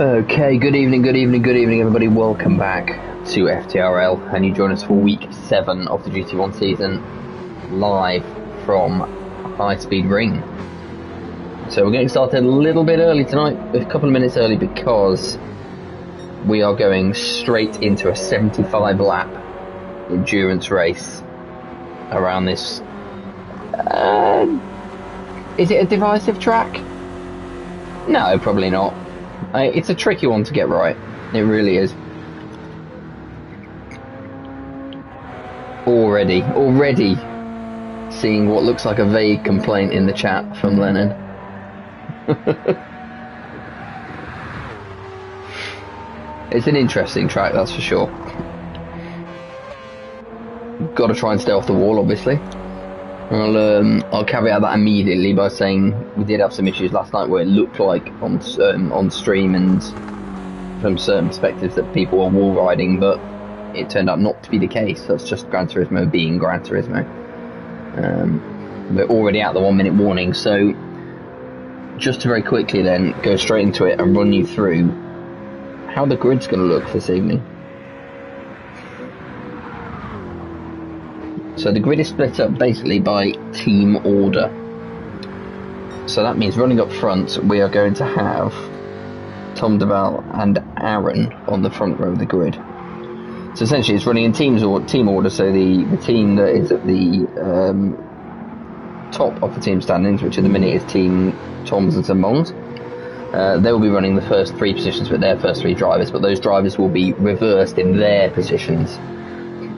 Okay, good evening everybody, welcome back to FTRL, and you join us for week 7 of the GT1 season, live from High Speed Ring. So we're getting started a little bit early tonight, a couple of minutes early, because we are going straight into a 75 lap endurance race around this, is it a divisive track? No, probably not. It's a tricky one to get right. It really is. Already seeing what looks like a vague complaint in the chat from Lennon. It's an interesting track, that's for sure. Got to try and stay off the wall, obviously. I'll caveat that immediately by saying we did have some issues last night where it looked like on stream and from certain perspectives that people were wall riding, but it turned out not to be the case. That's just Gran Turismo being Gran Turismo. We're already at the 1 minute warning, so just to very quickly then go straight into it and run you through how the grid's going to look this evening. So the grid is split up basically by team order. So that means running up front, we are going to have Tom Duval and Aaron on the front row of the grid. So essentially it's running in team order, so the team that is at the top of the team standings, which at the minute is Team Toms and Mongs. They will be running the first 3 positions with their first 3 drivers, but those drivers will be reversed in their positions.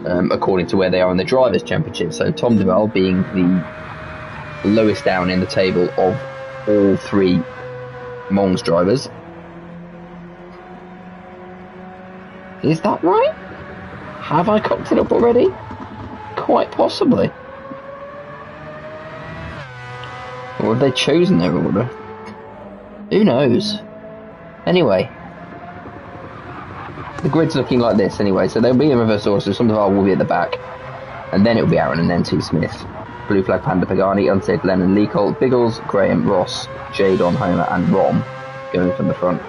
According to where they are in the Drivers' Championship. So Tom Duval being the lowest down in the table of all 3 Mongs drivers. Is that right? Have I cocked it up already? Quite possibly. Or have they chosen their order? Who knows? Anyway. The grid's looking like this anyway, so they'll be in reverse order, so Tom Duval will be at the back, and then it'll be Aaron and then T. Smith. Blue Flag Panda Pagani, Unsafe Lennon, Lee Colt, Biggles, Graham, Ross, Jadon, Homer and Rom going from the front.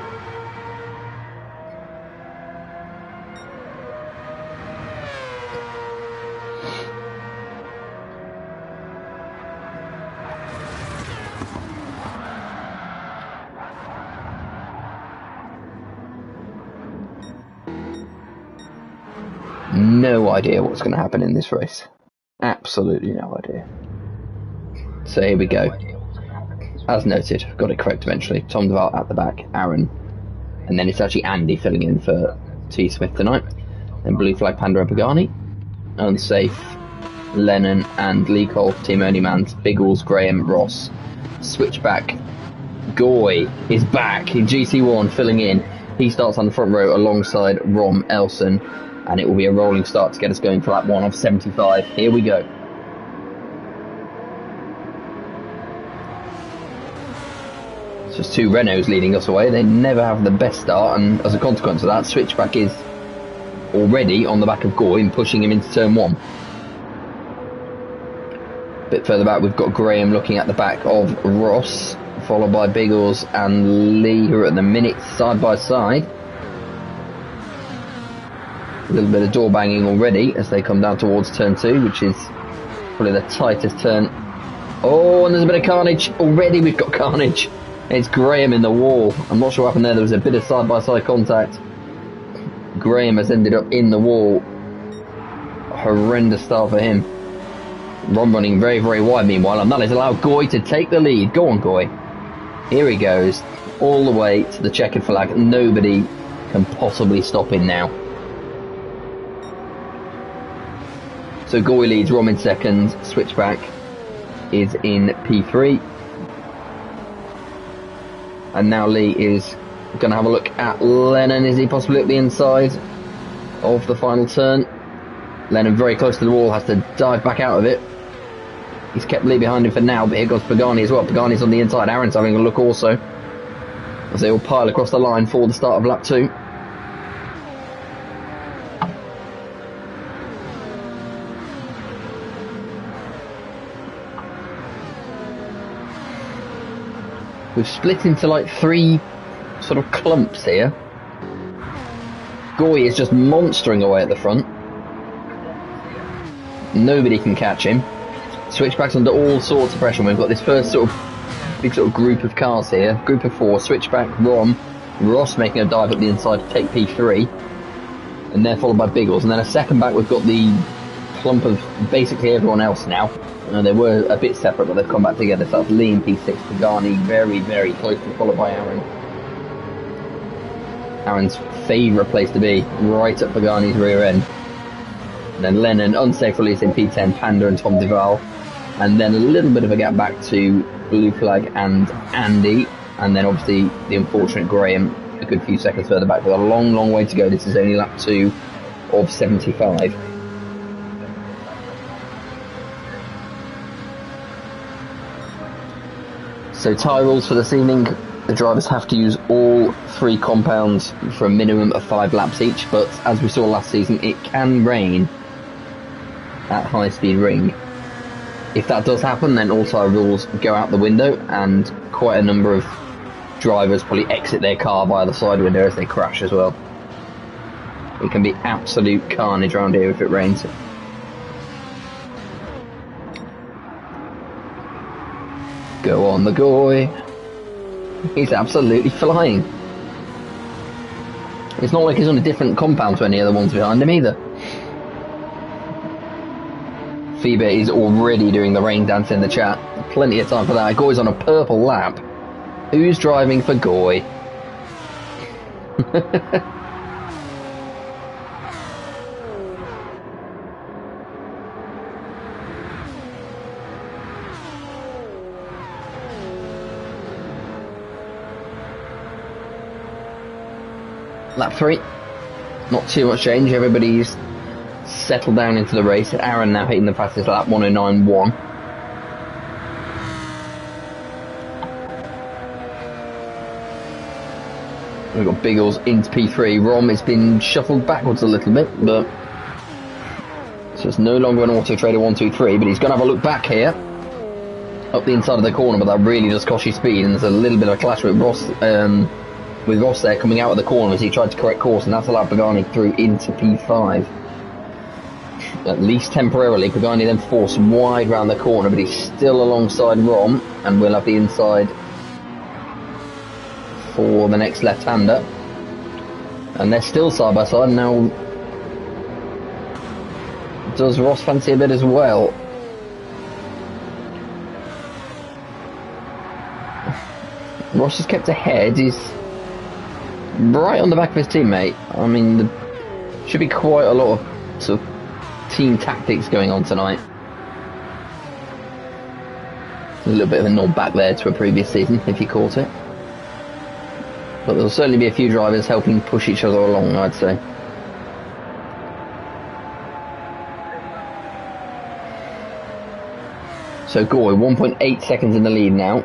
No idea what's going to happen in this race. Absolutely no idea. So here we go. As noted, got it correct eventually. Tom Duval at the back, Aaron, and then it's actually Andy filling in for T. Smith tonight. Then Blue Flag Panda and Pagani, Unsafe, Lennon and Lee Cole, Team Only Mans, Biggles, Graham, Ross, Switchback, Goy is back in GT1 filling in. He starts on the front row alongside Rom Elson. And it will be a rolling start to get us going for lap 1 of 75. Here we go. It's just 2 Renaults leading us away. They never have the best start, and as a consequence of that, Switchback is already on the back of Goy and pushing him into turn 1. A bit further back, we've got Graham looking at the back of Ross, followed by Biggles and Lee, who are at the minute side by side. A little bit of door banging already as they come down towards turn 2, which is probably the tightest turn. Oh, and there's a bit of carnage. Already we've got carnage. It's Graham in the wall. I'm not sure what happened there. There was a bit of side-by-side contact. Graham has ended up in the wall. Horrendous start for him. Ron running very, very wide meanwhile, and that has allowed Goy to take the lead. Go on, Goy. Here he goes. All the way to the checkered flag. Nobody can possibly stop him now. So Goy leads, Rom in second, Switchback is in P3. And now Lee is going to have a look at Lennon. Is he possibly at the inside of the final turn? Lennon very close to the wall, has to dive back out of it. He's kept Lee behind him for now, but here goes Pagani as well. Pagani's on the inside, Aaron's having a look also, as they all pile across the line for the start of lap 2. We've split into like 3 sort of clumps here. Goy is just monstering away at the front. Nobody can catch him. Switchback's under all sorts of pressure. We've got this first sort of big sort of group of cars here. Group of 4, Switchback, Rom, Ross making a dive up the inside to take P3. And they're followed by Biggles. And then a second back we've got the clump of basically everyone else now. They were a bit separate, but they've come back together. So that's Lee in P6, Pagani very, very closely followed by Aaron. Aaron's favourite place to be, right at Pagani's rear end. And then Lennon, unsafe release in P10, Panda and Tom Duval. And then a little bit of a gap back to Blue Flag and Andy. And then obviously the unfortunate Graham a good few seconds further back with a long, long way to go. This is only lap 2 of 75. So tyre rules for this evening. The drivers have to use all 3 compounds for a minimum of 5 laps each, but as we saw last season, it can rain at high speed ring. If that does happen, then all tyre rules go out the window, and quite a number of drivers probably exit their car via the side window as they crash as well. It can be absolute carnage around here if it rains. Go on the Goy. He's absolutely flying. It's not like he's on a different compound to any other ones behind him either. Phoebe is already doing the rain dance in the chat. Plenty of time for that. Goy's on a purple lap. Who's driving for Goy? Lap 3, not too much change, everybody's settled down into the race. Aaron now hitting the fastest lap, 109.1. We've got Biggles into P3. Rom has been shuffled backwards a little bit, but so it's no longer an Auto Trader 1-2-3, but he's going to have a look back here, up the inside of the corner, but that really does cost you speed, and there's a little bit of a clash with Ross there coming out of the corner as he tried to correct course, and that's allowed Pagani through into P5. At least temporarily. Pagani then forced wide round the corner, but he's still alongside Rom, and we'll have the inside for the next left-hander. And they're still side by side. Now, does Ross fancy a bit as well? Ross has kept ahead. He's right on the back of his teammate. I mean, there should be quite a lot of sort of team tactics going on tonight. A little bit of a nod back there to a previous season, if you caught it. But there'll certainly be a few drivers helping push each other along, I'd say. So Goy, 1.8 seconds in the lead now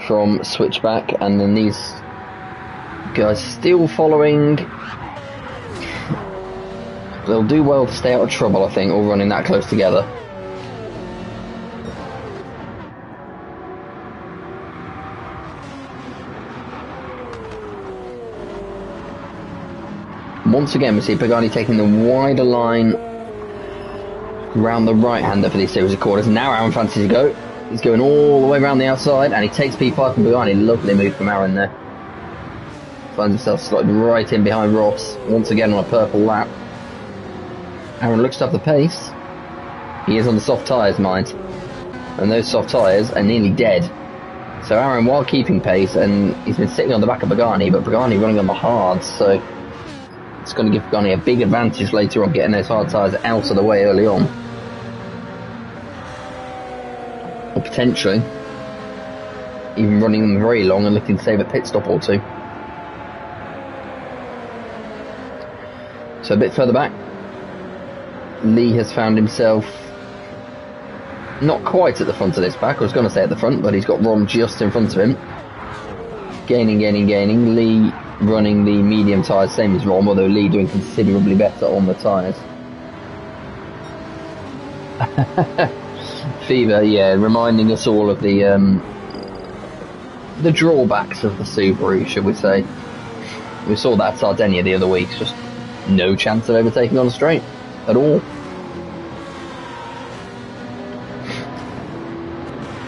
from Switchback, and then these guys still following. They'll do well to stay out of trouble, I think, all running that close together. Once again, we see Pagani taking the wider line round the right-hander for these series of corners. Now Aaron fancies to go. He's going all the way around the outside, and he takes P5 from Pagani. Lovely move from Aaron there. Finds himself slotted right in behind Ross, once again on a purple lap. Aaron looks to have the pace. He is on the soft tyres, mind. And those soft tyres are nearly dead. So Aaron, while keeping pace, and he's been sitting on the back of Pagani, but Pagani running on the hards, so it's going to give Pagani a big advantage later on, getting those hard tyres out of the way early on. potentially even running them very long and looking to save a pit stop or two. So a bit further back, Lee has found himself not quite at the front of this pack. I was going to say at the front, but he's got Ron just in front of him. Gaining. Lee running the medium tyres, same as Ron, although Lee doing considerably better on the tyres. Fever, yeah, reminding us all of the drawbacks of the Subaru, should we say. We saw that at Sardinia the other week, just no chance of overtaking on a straight at all.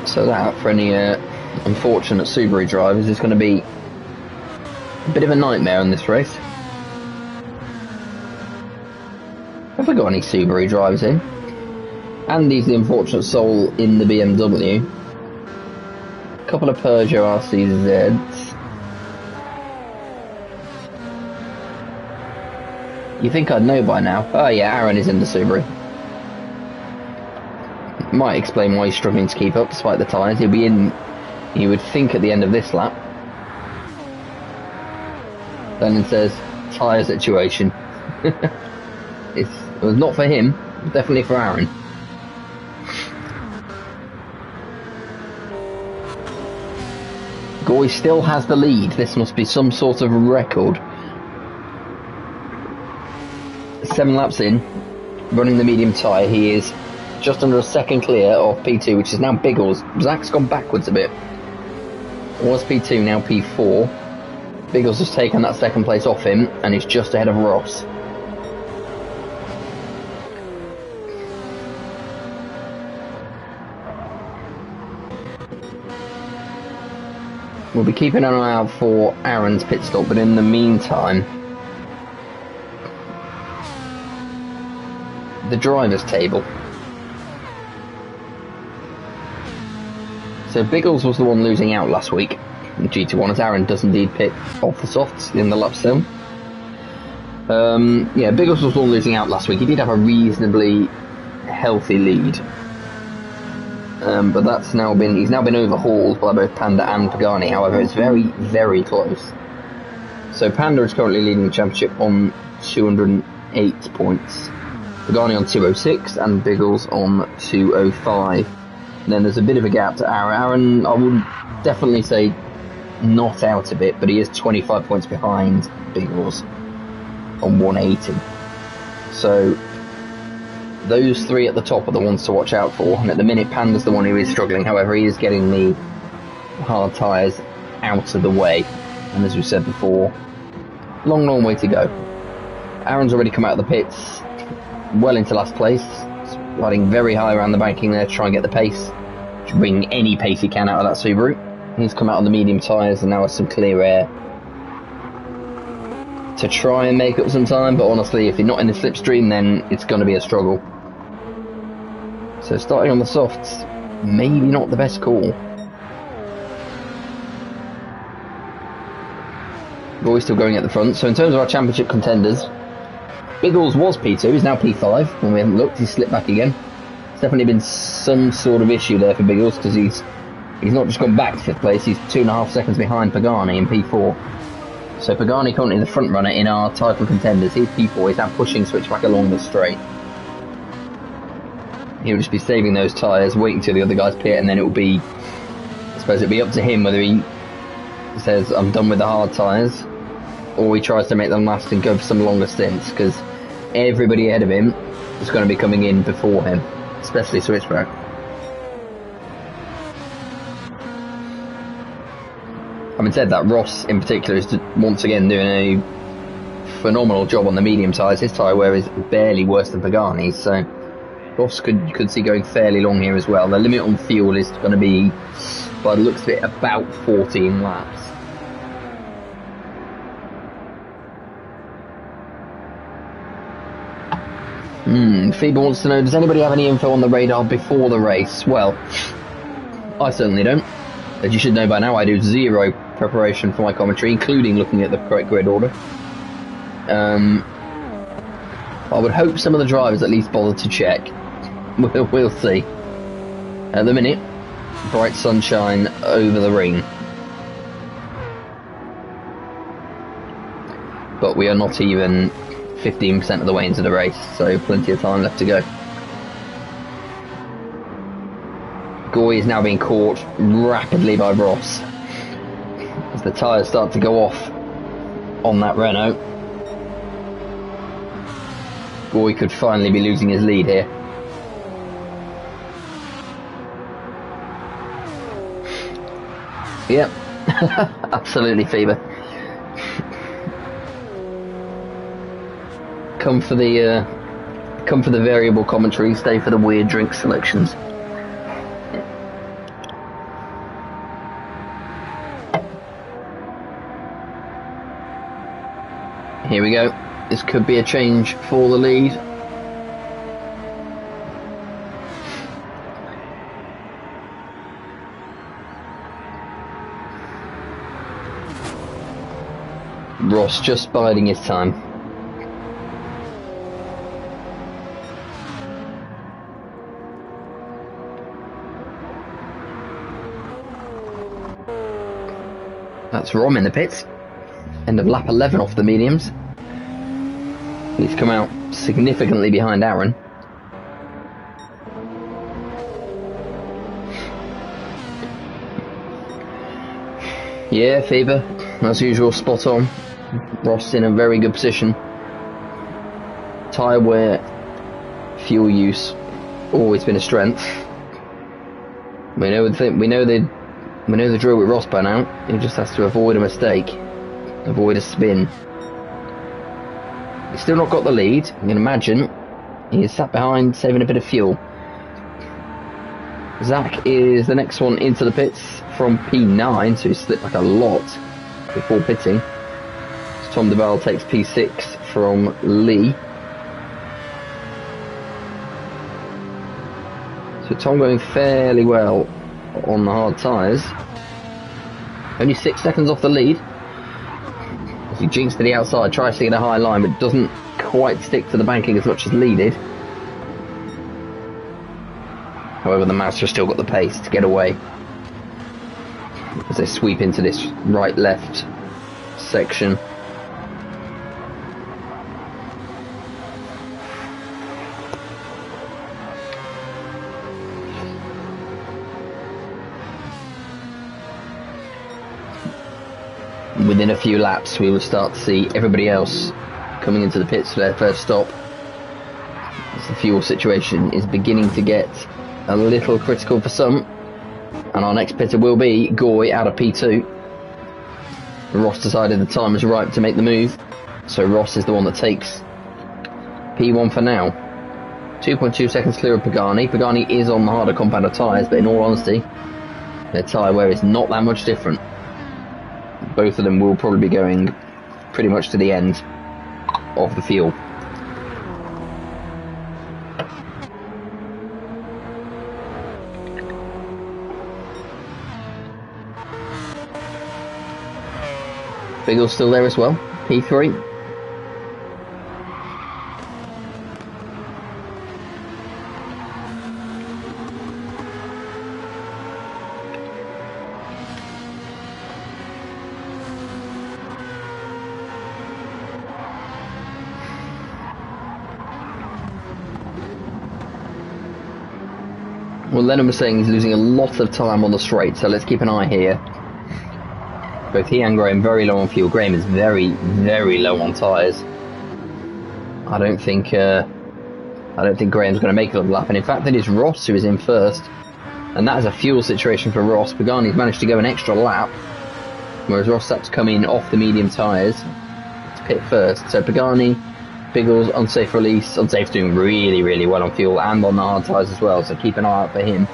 So that, for any unfortunate Subaru drivers, is going to be a bit of a nightmare in this race. Have we got any Subaru drivers in? Andy's the unfortunate soul in the BMW. A couple of Peugeot RCZs. You think I'd know by now? Oh yeah, Aaron is in the Subaru. Might explain why he's struggling to keep up despite the tyres. He'll be in, you would think, at the end of this lap. Then it says, tyre situation. It was not for him, definitely for Aaron. Goy still has the lead. This must be some sort of record. 7 laps in, running the medium tyre, he is just under a second clear of P2, which is now Biggles. Zach's gone backwards a bit. It was P2, now P4. Biggles has taken that second place off him, and he's just ahead of Ross. We'll be keeping an eye out for Aaron's pit stop, but in the meantime, the driver's table. So Biggles was the one losing out last week in GT1, as Aaron does indeed pit off the softs in the lap still. Yeah, Biggles was the one losing out last week. He did have a reasonably healthy lead. But that's he's now been overhauled by both Panda and Pagani. However, it's very, very close. So Panda is currently leading the championship on 208 points. Pagani on 206 and Biggles on 205. And then there's a bit of a gap to Aaron. Aaron, I would definitely say not out a bit, but he is 25 points behind Biggles on 180. So those three at the top are the ones to watch out for, and at the minute Panda's the one who is struggling. However, he is getting the hard tyres out of the way, and as we said before, long way to go. Aaron's already come out of the pits well into last place, riding very high around the banking there to try and get the pace, to bring any pace he can out of that Subaru. He's come out on the medium tyres and now has some clear air to try and make up some time, but honestly, if you're not in the slipstream, then it's going to be a struggle. So starting on the softs, maybe not the best call. We're always still going at the front. So in terms of our championship contenders, Biggles was P2, he's now P5. When we haven't looked, he's slipped back again. It's definitely been some sort of issue there for Biggles, because he's not just gone back to 5th place, he's 2.5 seconds behind Pagani in P4. So Pagani currently the front runner in our title contenders. He's P4, he's now pushing Switchback along the straight. He'll just be saving those tyres, waiting till the other guys pit, and then it will be, I suppose it'll be up to him whether he says I'm done with the hard tyres, or he tries to make them last and go for some longer stints, because everybody ahead of him is going to be coming in before him, especially Switchback. Having said that, Ross in particular is once again doing a phenomenal job on the medium tyres. His tyre wear is barely worse than Pagani's, so Ross could see going fairly long here as well. The limit on fuel is going to be, by the looks of it, about 14 laps. Phoebe wants to know, does anybody have any info on the radar before the race? Well, I certainly don't. As you should know by now, I do zero preparation for my commentary, including looking at the correct grid order. I would hope some of the drivers at least bother to check. We'll see. At the minute, bright sunshine over the ring. But we are not even 15% of the way into the race, so plenty of time left to go. Goy is now being caught rapidly by Ross as the tyres start to go off on that Renault. Goy could finally be losing his lead here. Yep, absolutely, Fever. Come for the variable commentary, stay for the weird drink selections. Here we go. This could be a change for the lead. Ross just biding his time. That's Rom in the pits. End of lap 11 off the mediums. He's come out significantly behind Aaron. Yeah, Fever, as usual, spot on. Ross in a very good position. Tyre wear, fuel use, always been a strength. We know the drill with Ross by now. He just has to avoid a mistake, avoid a spin. He's still not got the lead. You can imagine he's sat behind, saving a bit of fuel. Zach is the next one into the pits from P9, so he slipped like a lot before pitting. So Tom Duval takes P6 from Lee. So Tom going fairly well on the hard tyres. Only 6 seconds off the lead. As he jinks to the outside, tries to get a high line, but doesn't quite stick to the banking as much as Lee did. However, the Mazda still got the pace to get away as they sweep into this right-left section. Within a few laps, we will start to see everybody else coming into the pits for their first stop, as the fuel situation is beginning to get a little critical for some, and our next pitter will be Goy out of P2. Ross decided the time was right to make the move, so Ross is the one that takes P1 for now. 2.2 seconds clear of Pagani. Pagani is on the harder compound of tyres, but in all honesty, their tyre wear is not that much different. Both of them will probably be going pretty much to the end of the field. Biggles still there as well, P3. Well, Lennon was saying he's losing a lot of time on the straight, so let's keep an eye here. Both he and Graham very low on fuel. Graham is very, very low on tyres. I don't think Graham's going to make a lap, and in fact, it is Ross who is in first, and that is a fuel situation for Ross. Pagani's managed to go an extra lap, whereas Ross had to come in off the medium tyres to pit first. So Pagani, Biggles, unsafe release. Unsafe's doing really, really well on fuel and on the hard tyres as well, so keep an eye out for him.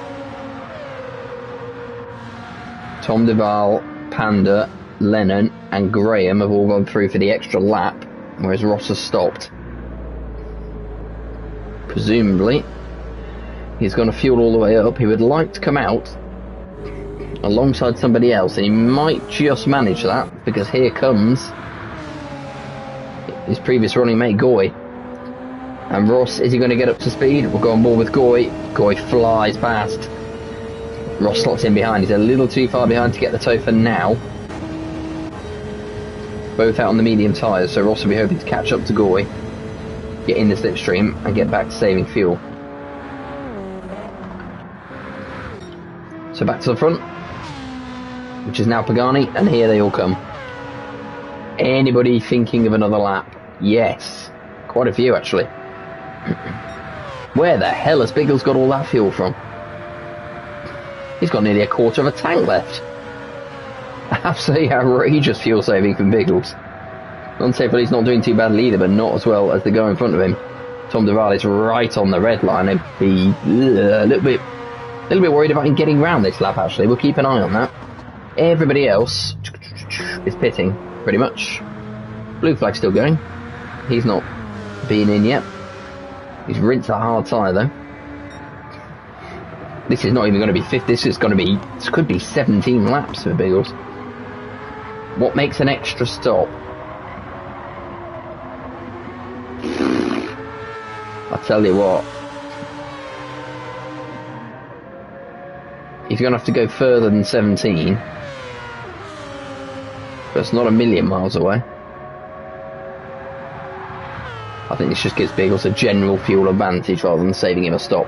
Tom Duval, Panda, Lennon and Graham have all gone through for the extra lap, whereas Ross has stopped. Presumably, he's going to fuel all the way up. He would like to come out alongside somebody else, and he might just manage that, because here comes his previous running mate Goy. And Ross, is he going to get up to speed? We'll go on board with Goy. Goy flies past. Ross slots in behind. He's a little too far behind to get the toe for now. Both out on the medium tyres, so Ross will be hoping to catch up to Goy, get in the slipstream, and get back to saving fuel. So back to the front, which is now Pagani, and here they all come. Anybody thinking of another lap? Yes. Quite a few, actually. Where the hell has Biggles got all that fuel from? He's got nearly a quarter of a tank left. Absolutely outrageous fuel saving from Biggles. Unsafely, he's not doing too badly either, but not as well as the guy in front of him. Tom Duval is right on the red line. I'd be a little bit worried about him getting round this lap, actually. We'll keep an eye on that. Everybody else is pitting, pretty much. Blue flag's still going. He's not been in yet. He's rinsed a hard tyre, though. This is not even going to be 5th. This could be 17 laps for Biggles. What makes an extra stop? I tell you what. If you're going to have to go further than 17, but it's not a million miles away, I think this just gives Biggles a general fuel advantage rather than saving him a stop.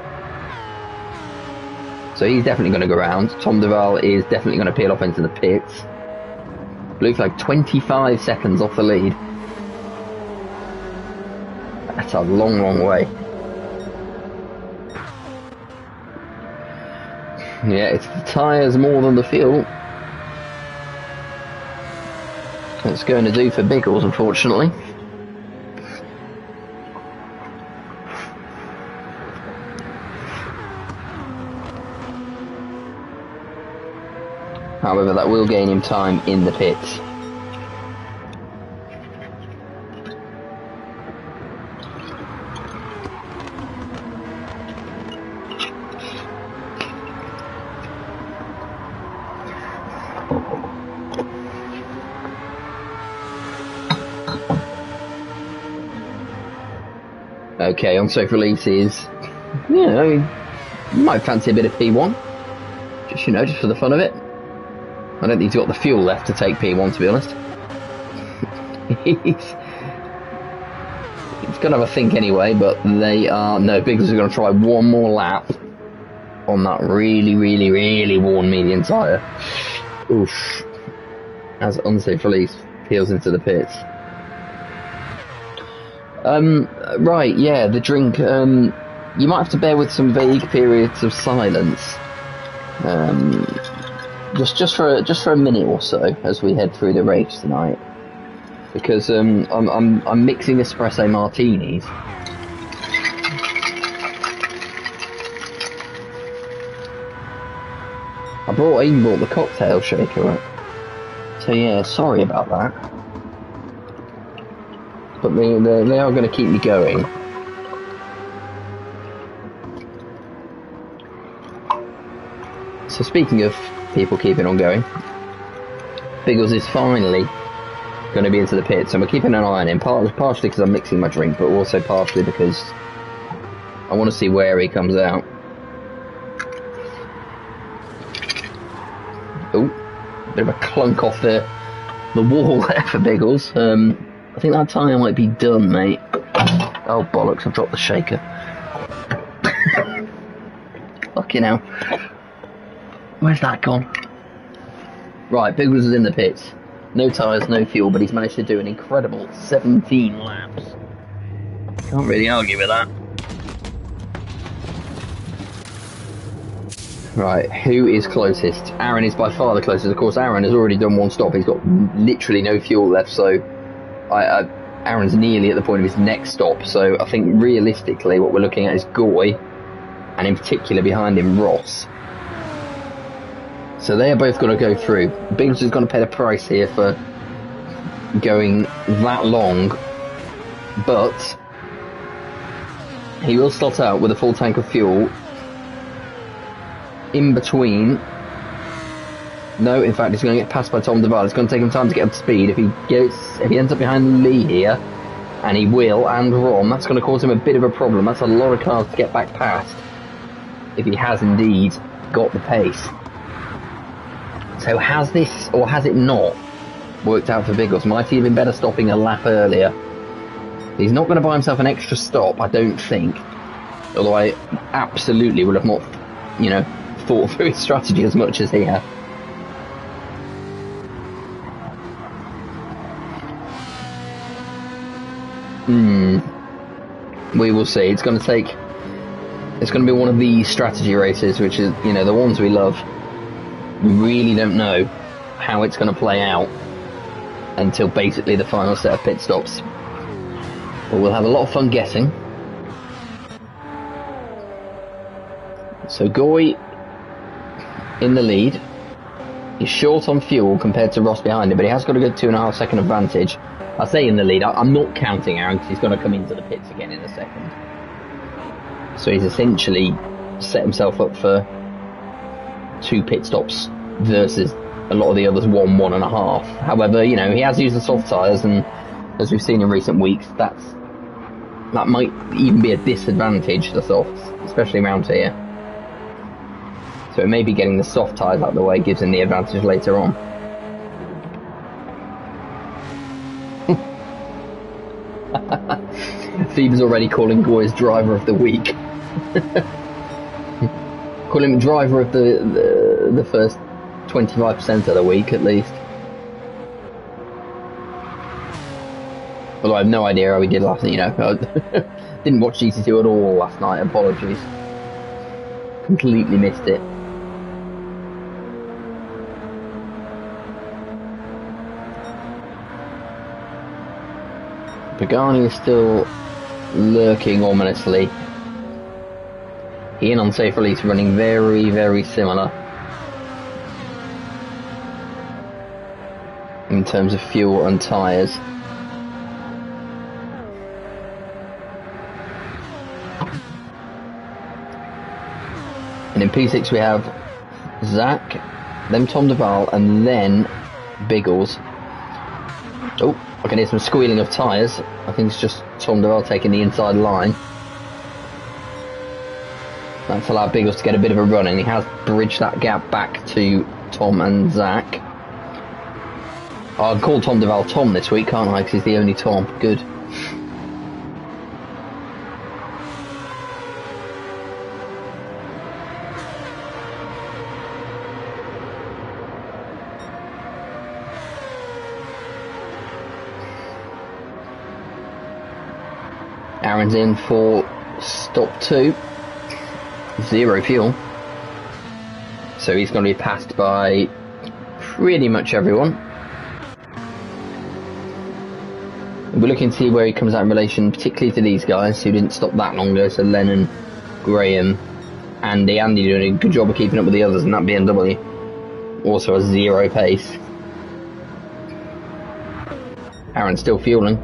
So he's definitely going to go round. Tom Duval is definitely going to peel off into the pits. Blue flag 25 seconds off the lead. That's a long, long way. Yeah, it's the tyres more than the fuel. It's going to do for Biggles, unfortunately. However, that will gain him time in the pits. Okay, on-safe releases. Yeah, I mean, you might fancy a bit of P1. Just, just for the fun of it. I don't think he's got the fuel left to take P1, to be honest. He's going to have a think anyway, but they are... No, Biggles is going to try one more lap on that really, really, really worn medium tyre. Oof. As unsafe release peels into the pits. Right, yeah, the drink. You might have to bear with some vague periods of silence. Just for a minute or so as we head through the race tonight, because I'm mixing espresso martinis. I even brought the cocktail shaker up. So yeah, sorry about that. But they are going to keep me going. So speaking of people keeping on going, Biggles is finally going to be into the pits, and we're keeping an eye on him, partially because I'm mixing my drink, but also partially because I want to see where he comes out. Oh, bit of a clunk off the wall there for Biggles. I think that tyre might be done, mate. Oh bollocks, I've dropped the shaker. Fucking hell. Where's that gone? Right, Biggles is in the pits. No tyres, no fuel, but he's managed to do an incredible 17 laps. Can't really argue with that. Right, who is closest? Aaron is by far the closest. Of course, Aaron has already done one stop. He's got literally no fuel left, so Aaron's nearly at the point of his next stop. So I think realistically what we're looking at is Goy, and in particular behind him, Ross. So they are both going to go through. Biggles is going to pay the price here for going that long, but he will slot out with a full tank of fuel in between. No, in fact, he's going to get passed by Tom Duval. It's going to take him time to get up to speed. If he ends up behind Lee here, and he will, and Ron, that's going to cause him a bit of a problem. That's a lot of cars to get back past if he has indeed got the pace. So has this, or has it not, worked out for Biggles? Might he have been better stopping a lap earlier? He's not going to buy himself an extra stop, I don't think. Although I absolutely would have not, you know, thought through his strategy as much as he had. We will see. It's going to be one of these strategy races, which is, you know, the ones we love. We really don't know how it's going to play out until basically the final set of pit stops. But we'll have a lot of fun guessing. So Goy in the lead. He's short on fuel compared to Ross behind him, but he has got a good 2.5 second advantage. I say in the lead, I'm not counting Aaron because he's going to come into the pits again in a second. So he's essentially set himself up for 2 pit stops versus a lot of the others 1.5. However, you know, he has used the soft tyres, and as we've seen in recent weeks, that might even be a disadvantage, the softs, especially around here. So maybe getting the soft tyres out of the way gives him the advantage later on. Phoebe's already calling Goy's driver of the week. Call him driver of the first 25% of the week at least. Although I have no idea how he did last night, you know. I didn't watch GT2 at all last night, apologies. Completely missed it. Pagani is still lurking ominously. He and Unsafe Release running very, very similar in terms of fuel and tyres. And in P6 we have Zach, then Tom Duval, and then Biggles. Oh, I can hear some squealing of tyres. I think it's just Tom Duval taking the inside line. That's allowed Biggles to get a bit of a run, and he has bridged that gap back to Tom and Zach. I'll call Tom Duval Tom this week, can't I? Because he's the only Tom. Good. Aaron's in for stop 2. 0 fuel. So he's going to be passed by pretty much everyone. We're looking to see where he comes out in relation, particularly to these guys who didn't stop that long ago. So Lennon, Graham, Andy. Andy doing a good job of keeping up with the others in that BMW. Also a 0 pace. Aaron's still fueling.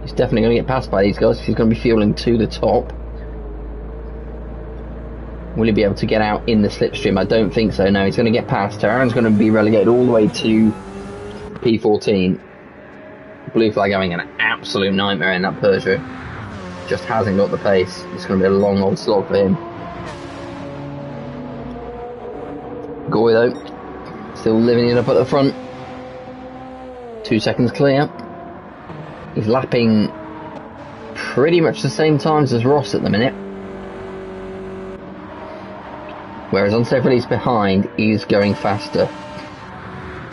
He's definitely going to get passed by these guys because he's going to be fueling to the top. Will he be able to get out in the slipstream? I don't think so. No, he's going to get past. Aaron's going to be relegated all the way to P14. Blue flag having an absolute nightmare in that Peugeot. Just hasn't got the pace. It's going to be a long old slog for him. Goy though, still living it up at the front. 2 seconds clear. He's lapping pretty much the same times as Ross at the minute. Whereas Unsafe Release behind is going faster.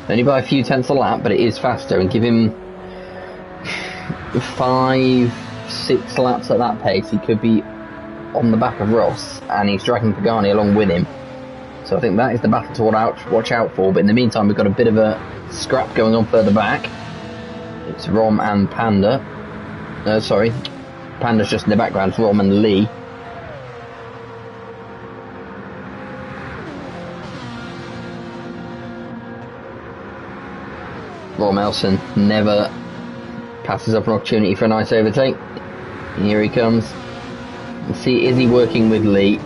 Only by a few tenths a lap, but it is faster, and give him 5-6 laps at that pace, he could be on the back of Ross, and he's dragging Pagani along with him. So I think that is the battle to watch out for, but in the meantime we've got a bit of a scrap going on further back. It's Rom and Panda. Sorry, Panda's just in the background, it's Rom and Lee. Rom Elson never passes up an opportunity for a nice overtake. And here he comes. Let's see, is he working with Lee?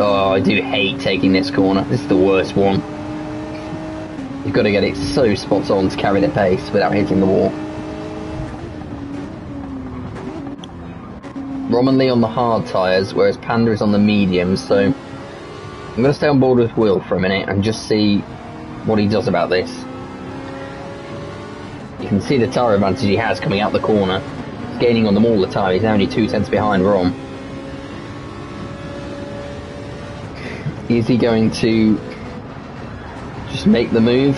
Oh, I do hate taking this corner. This is the worst one. You've got to get it so spot on to carry the pace without hitting the wall. Rom and Lee on the hard tyres, whereas Panda is on the mediums, so I'm going to stay on board with Will for a minute and just see what he does about this. You can see the tyre advantage he has coming out the corner. He's gaining on them all the time. He's now only 2 tenths behind Rom. Is he going to just make the move?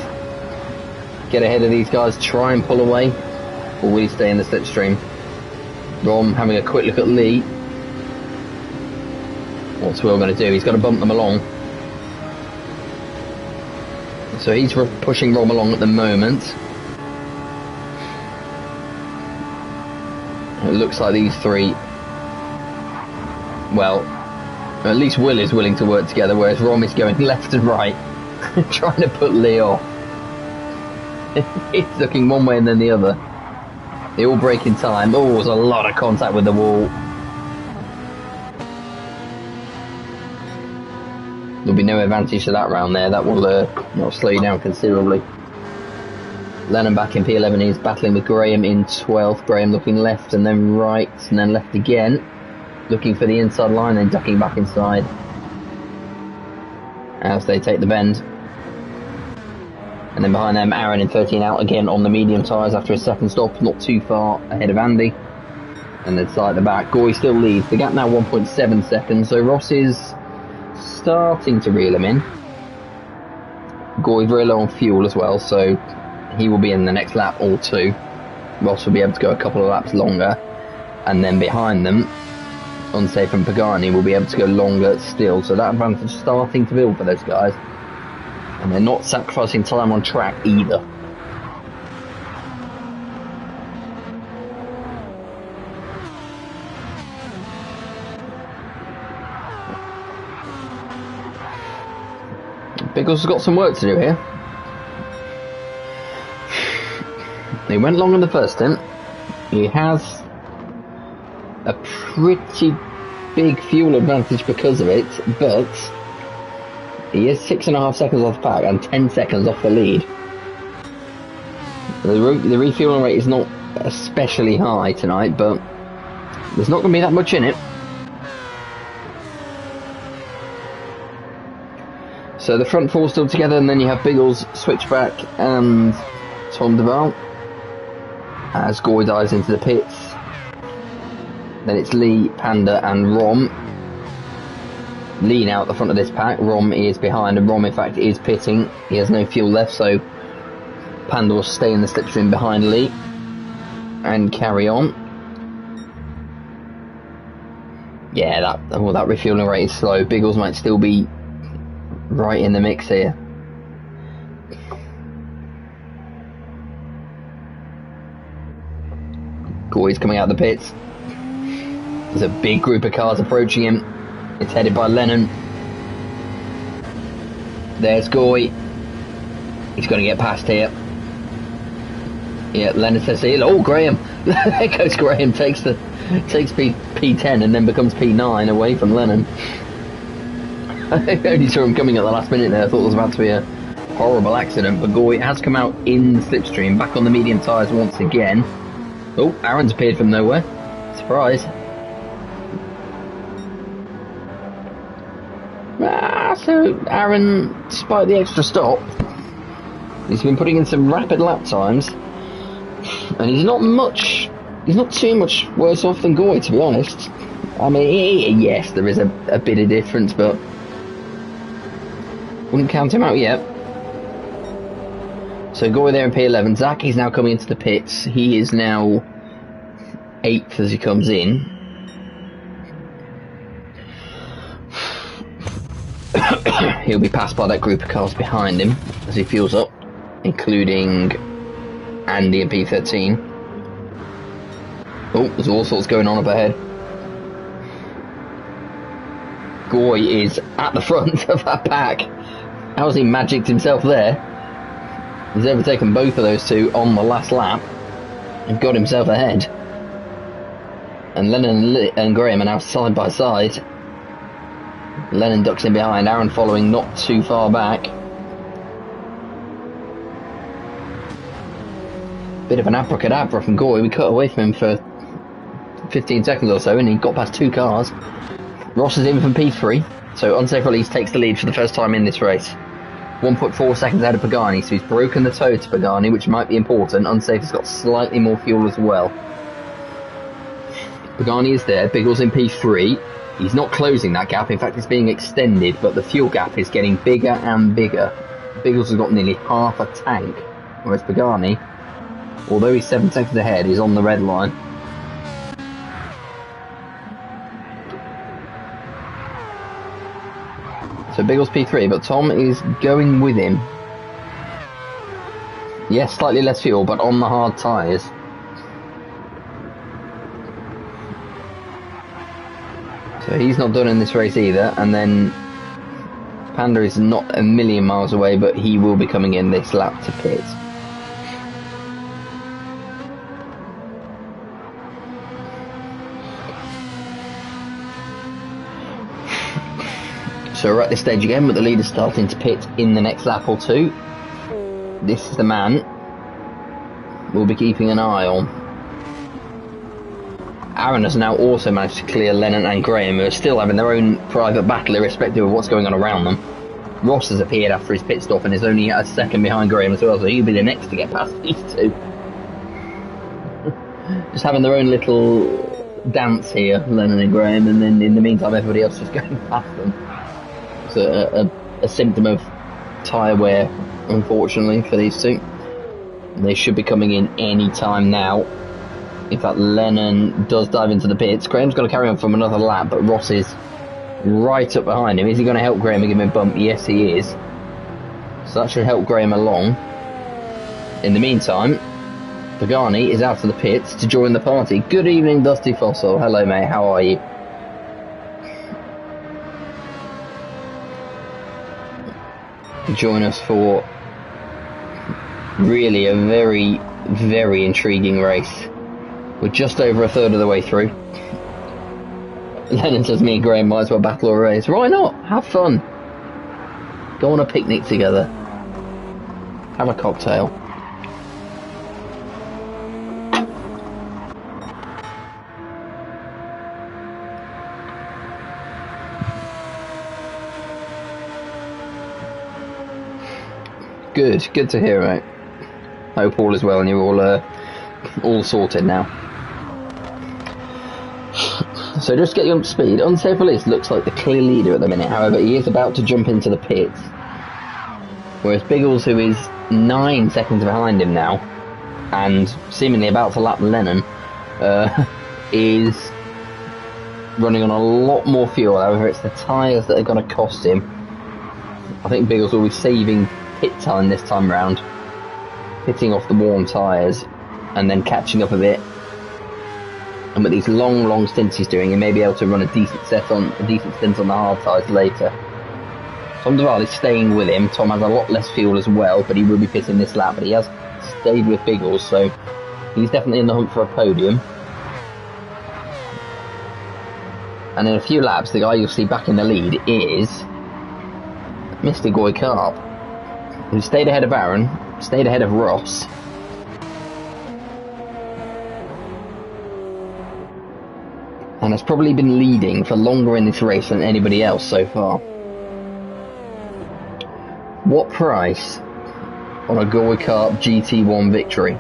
Get ahead of these guys, try and pull away? Or will he stay in the slipstream? Rom having a quick look at Lee. What's Will going to do? He's got to bump them along. So he's pushing Rom along at the moment. It looks like these three, well, at least Will is willing to work together, whereas Rom is going left and right, trying to put Lee off. It's looking one way and then the other. They all break in time. Oh, there's a lot of contact with the wall. There'll be no advantage to that round there. That will slow you down considerably. Lennon back in P11. He's battling with Graham in 12th. Graham looking left and then right and then left again. Looking for the inside line and ducking back inside as they take the bend. And then behind them, Aaron in 13 out again on the medium tyres after a second stop. Not too far ahead of Andy. And then side at the back. Goy still leads. The gap now 1.7 seconds. So Ross is starting to reel him in. Goy very low on fuel as well, so he will be in the next lap or two. Ross will be able to go a couple of laps longer, and then behind them, Unsafe and Pagani will be able to go longer still, so that advantage is starting to build for those guys. And they're not sacrificing time on track either. Biggles has got some work to do here. He went long in the first stint. He has a pretty big fuel advantage because of it, but he is 6.5 seconds off the pack and 10 seconds off the lead. The refueling rate is not especially high tonight, but there's not going to be that much in it. So the front four still together, and then you have Biggles, Switchback and Tom Duval as Goy dives into the pits. Then it's Lee, Panda and Rom. Lee now at the front of this pack. Rom is behind, and Rom in fact is pitting. He has no fuel left, so Panda will stay in the slipstream behind Lee and carry on. Yeah, that refueling rate is slow. Biggles might still be right in the mix here. Goy's coming out of the pits. There's a big group of cars approaching him. It's headed by Lennon. There's Goy. He's going to get past here. Yeah, Lennon says here. Oh, Graham. There goes Graham. Takes P10 and then becomes P9 away from Lennon. I only saw him coming at the last minute there. I thought it was about to be a horrible accident, but Goy has come out in the slipstream, back on the medium tyres once again. Oh, Aaron's appeared from nowhere. Surprise. So Aaron, despite the extra stop, he's been putting in some rapid lap times, and he's not too much worse off than Goy, to be honest. I mean, yes, there is a bit of difference, but wouldn't count him out yet. So Goy there in P11. Zach is now coming into the pits. He is now 8th as he comes in. He'll be passed by that group of cars behind him as he fuels up, including Andy and P13. Oh, there's all sorts going on up ahead. Goy is at the front of that pack. How's he magicked himself there? He's overtaken both of those two on the last lap and got himself ahead. And Lennon and Graham are now side by side. Lennon ducks in behind, Aaron following not too far back. Bit of an abracadabra from Goy. We cut away from him for 15 seconds or so and he got past two cars. Ross is in from P3. So Unsafe Release takes the lead for the first time in this race. 1.4 seconds ahead of Pagani, so he's broken the toe to Pagani, which might be important. Unsafe has got slightly more fuel as well. Pagani is there, Biggles in P3. He's not closing that gap, in fact it's being extended, but the fuel gap is getting bigger and bigger. Biggles has got nearly half a tank, whereas Pagani, although he's 7 seconds ahead, is on the red line. So Biggles P3, but Tom is going with him. Yes, slightly less fuel, but on the hard tyres. So he's not done in this race either, and then Panda is not a million miles away, but he will be coming in this lap to pit. So we're at this stage again with the leader starting to pit in the next lap or two. This is the man we'll be keeping an eye on. Aaron has now also managed to clear Lennon and Graham, who are still having their own private battle irrespective of what's going on around them. Ross has appeared after his pit stop and is only a second behind Graham as well, so he'll be the next to get past these two. Just having their own little dance here, Lennon and Graham, and then in the meantime everybody else just going past them. It's a symptom of tyre wear, unfortunately, for these two. They should be coming in any time now. In fact, Lennon does dive into the pits. Graham's going to carry on from another lap, but Ross is right up behind him. Is he going to help Graham and give him a bump? Yes, he is. So that should help Graham along. In the meantime, Pagani is out of the pits to join the party. Good evening, Dusty Fossil. Hello, mate. How are you? Join us for really a very, very intriguing race. We're just over a third of the way through. Lennon says me and Graham might as well battle a race. Why not? Have fun. Go on a picnic together. Have a cocktail. Good to hear, mate. Hope all is well and you're all sorted now. So just to get you up to speed, Unsafe Release looks like the clear leader at the minute. However, he is about to jump into the pits, whereas Biggles, who is 9 seconds behind him now and seemingly about to lap Lennon, is running on a lot more fuel. However, it's the tyres that are going to cost him. I think Biggles will be saving pit time this time round, pitting off the warm tyres and then catching up a bit. And with these long stints he's doing, he may be able to run a decent stint on the hard tyres later. Tom Duval is staying with him. Tom has a lot less fuel as well, but he will be pitting this lap. But he has stayed with Biggles, so he's definitely in the hunt for a podium. And in a few laps, the guy you'll see back in the lead is Mr. Goy Carp, who stayed ahead of Aaron, stayed ahead of Ross. And has probably been leading for longer in this race than anybody else so far. What price on a Goy Carp GT1 victory?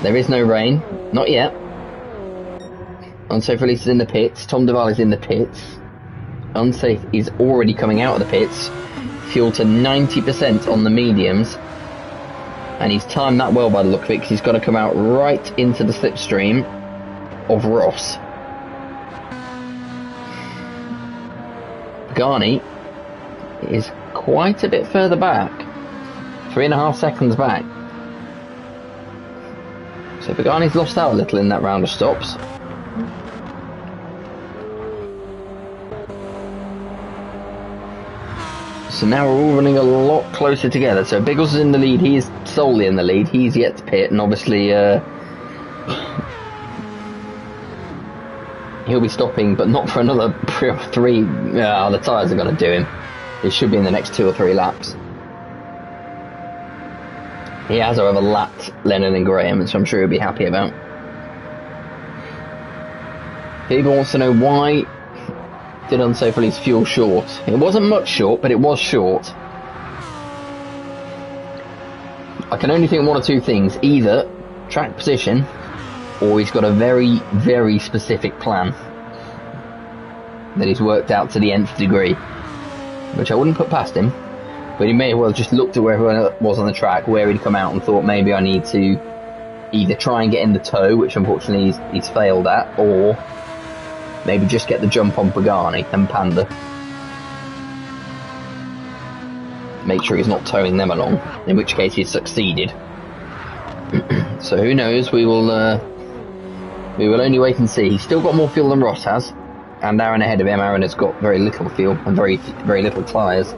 There is no rain, not yet. Unsafe Release is in the pits. Tom Duval is in the pits. Unsafe is already coming out of the pits. Fuel to 90% on the mediums. And he's timed that well by the look of it, because he's got to come out right into the slipstream of Ross. Pagani is quite a bit further back. 3.5 seconds back. So Pagani's lost out a little in that round of stops. So now we're all running a lot closer together. So Biggles is in the lead. He is solely in the lead. He's yet to pit, and obviously he'll be stopping, but not for another 3. The tyres are going to do him. It should be in the next 2 or 3 laps. He has, however, lapped Lennon and Graham, which I'm sure he'll be happy about. People wants to know why did unsafe release fuel short. It wasn't much short, but it was short. I can only think one or two things. Either track position, or he's got a very, very specific plan that he's worked out to the nth degree, which I wouldn't put past him. But he may well just looked at where everyone was on the track, where he'd come out, and thought maybe I need to either try and get in the tow, which unfortunately he's failed at, or maybe just get the jump on Pagani and Panda. Make sure he's not towing them along, in which case he's succeeded. So who knows? We will only wait and see. He's still got more fuel than Ross has, and Aaron ahead of him. Aaron has got very little fuel and very little tyres.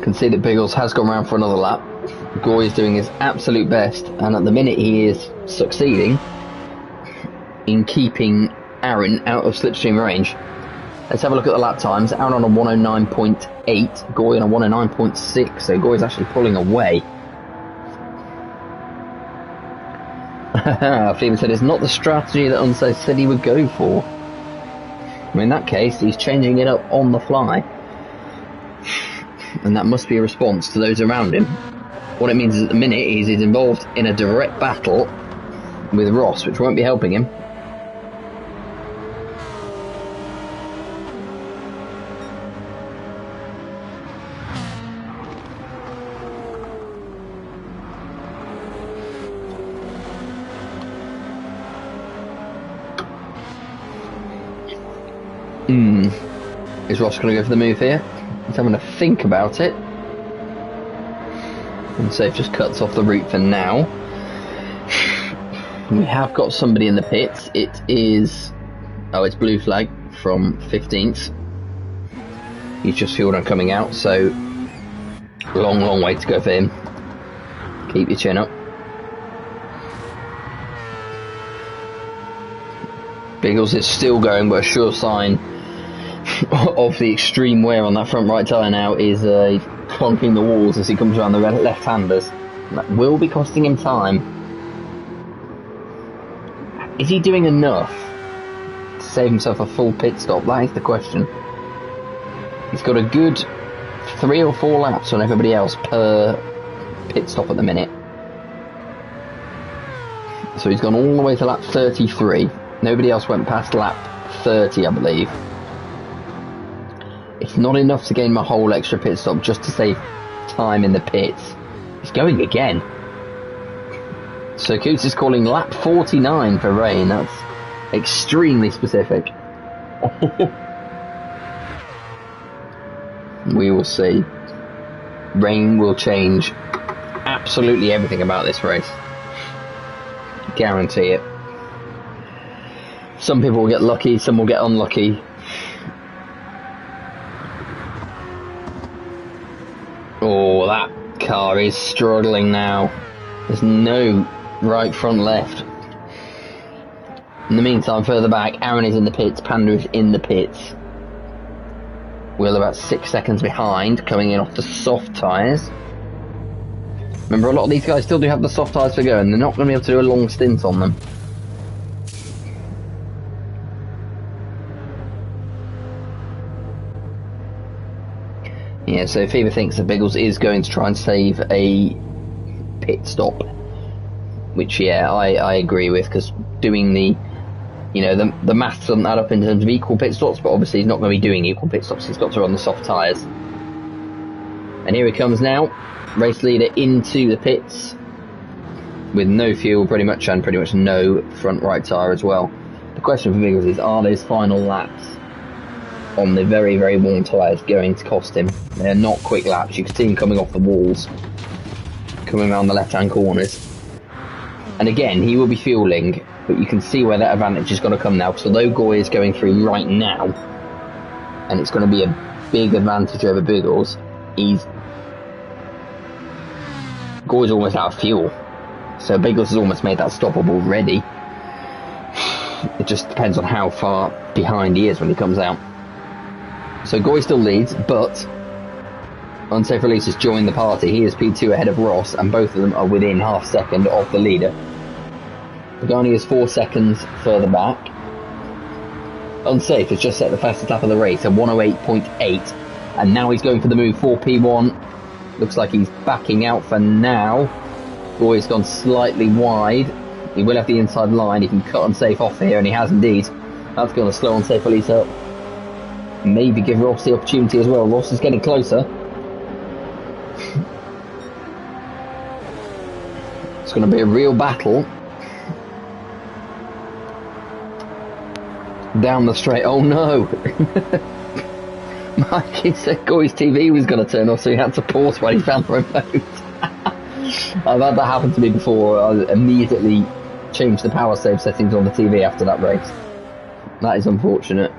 Can see that Biggles has gone round for another lap. Goy is doing his absolute best, and at the minute he is succeeding in keeping Aaron out of slipstream range. Let's have a look at the lap times. Aaron on a 109.8, Goy on a 109.6, so Goy's actually pulling away. Fleeman said it's not the strategy that Unsafe said he would go for. Well, in that case, he's changing it up on the fly. And that must be a response to those around him. What it means is at the minute he's involved in a direct battle with Ross, which won't be helping him. Is Ross going to go for the move here? He's having to think about it. And Safe just cuts off the route for now. We have got somebody in the pits. It is... oh, it's blue flag from 15th. He's just fueled on coming out, so... long way to go for him. Keep your chin up. Biggles is still going, but a sure sign of the extreme wear on that front right tyre now is clonking the walls as he comes around the left-handers. That will be costing him time. Is he doing enough to save himself a full pit stop? That is the question. He's got a good 3 or 4 laps on everybody else per pit stop at the minute. So he's gone all the way to lap 33. Nobody else went past lap 30, I believe. It's not enough to gain my whole extra pit stop just to save time in the pits. He's going again. So Coots is calling lap 49 for rain. That's extremely specific. We will see. Rain will change absolutely everything about this race. Guarantee it. Some people will get lucky, some will get unlucky. Oh, that car is struggling now. There's no right front left. In the meantime, further back, Aaron is in the pits, Panda is in the pits. We're about 6 seconds behind, coming in off the soft tyres. Remember, a lot of these guys still do have the soft tyres to go, and they're not going to be able to do a long stint on them. Yeah, so Fever thinks that Biggles is going to try and save a pit stop, which, yeah, I agree with, because doing the, you know, the maths doesn't add up in terms of equal pit stops, but obviously he's not going to be doing equal pit stops. He's got to run the soft tyres. And here he comes now, race leader into the pits with no fuel pretty much, and pretty much no front right tyre as well. The question for Biggles is, are those final laps on the very, very warm tyres going to cost him? They're not quick laps. You can see him coming off the walls, coming around the left-hand corners. And again, he will be fueling, but you can see where that advantage is going to come now, because although Goy is going through right now, and it's going to be a big advantage over Biggles, Goy's almost out of fuel. So Biggles has almost made that stop up already. It just depends on how far behind he is when he comes out. So Goy still leads, but Unsafe Release has joined the party. He is P2 ahead of Ross, and both of them are within half second of the leader. Pagani is 4 seconds further back. Unsafe has just set the fastest lap of the race at 108.8, and now he's going for the move for P1. Looks like he's backing out for now. Goy's gone slightly wide. He will have the inside line. He can cut Unsafe off here, and he has indeed. That's going to slow Unsafe Release up. Maybe give Ross the opportunity as well. Ross is getting closer. It's going to be a real battle. Down the straight. Oh no! Mikey said Goy's TV was going to turn off, so he had to pause when he found the remote. I've had that happen to me before. I immediately changed the power save settings on the TV after that race. That is unfortunate.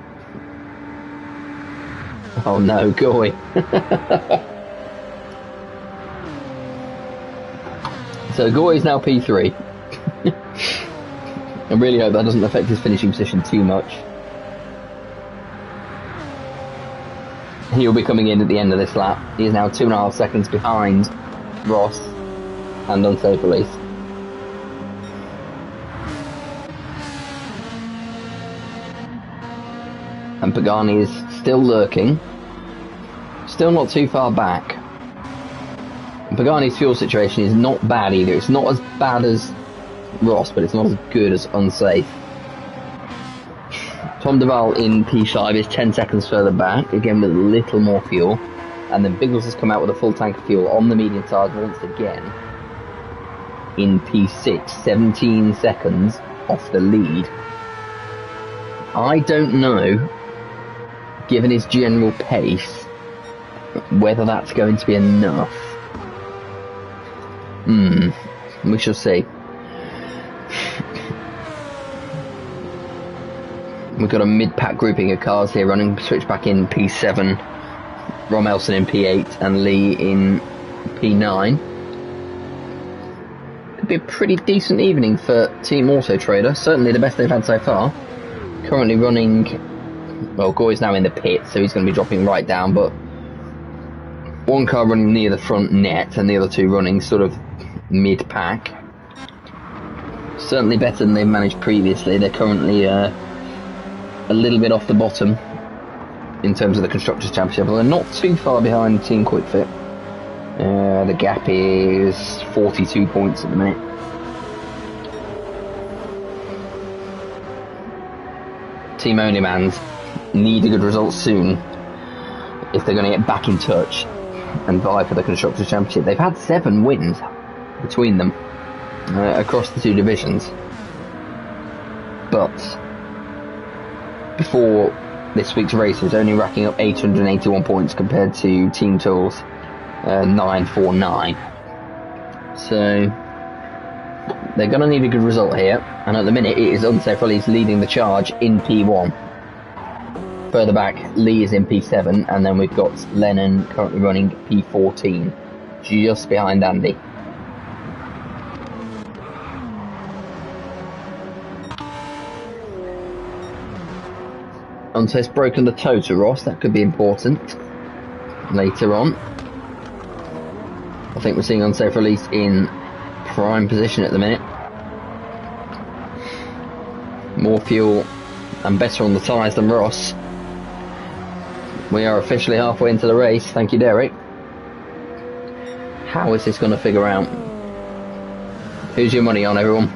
Oh no, Goy. So Goy is now P3. I really hope that doesn't affect his finishing position too much. He'll be coming in at the end of this lap. He is now 2.5 seconds behind Ross and Unsafe Release. And Pagani is still lurking. Still not too far back. And Pagani's fuel situation is not bad either. It's not as bad as Ross, but it's not as good as Unsafe. Tom Duval in P5 is 10 seconds further back, again with a little more fuel. And then Biggles has come out with a full tank of fuel on the medium tyres once again in P6, 17 seconds off the lead. I don't know, given his general pace, whether that's going to be enough. We shall see. We've got a mid-pack grouping of cars here running, switch back in P7, Rom Elson in P8 and Lee in P9. Could be a pretty decent evening for Team Auto Trader, certainly the best they've had so far. Currently running, well, Goy's now in the pit, so he's going to be dropping right down, but one car running near the front net and the other two running sort of mid-pack. Certainly better than they've managed previously. They're currently a little bit off the bottom in terms of the Constructors' Championship, but they're not too far behind Team Quickfit. The gap is 42 points at the minute. Team Onlymans need a good result soon if they're going to get back in touch and vie for the Constructors' Championship. They've had 7 wins between them across the 2 divisions, but before this week's races, only racking up 881 points compared to Team Tools 949. So they're going to need a good result here, and at the minute it is Unsafe Release leading the charge in P1. Further back, Lee is in P7, and then we've got Lennon currently running P14, just behind Andy. Unsafe's broken the toe to Ross, that could be important later on. I think we're seeing Unsafe Release in prime position at the minute. More fuel and better on the tyres than Ross. We are officially halfway into the race, thank you Derek. How is this going to figure out? Who's your money on, everyone?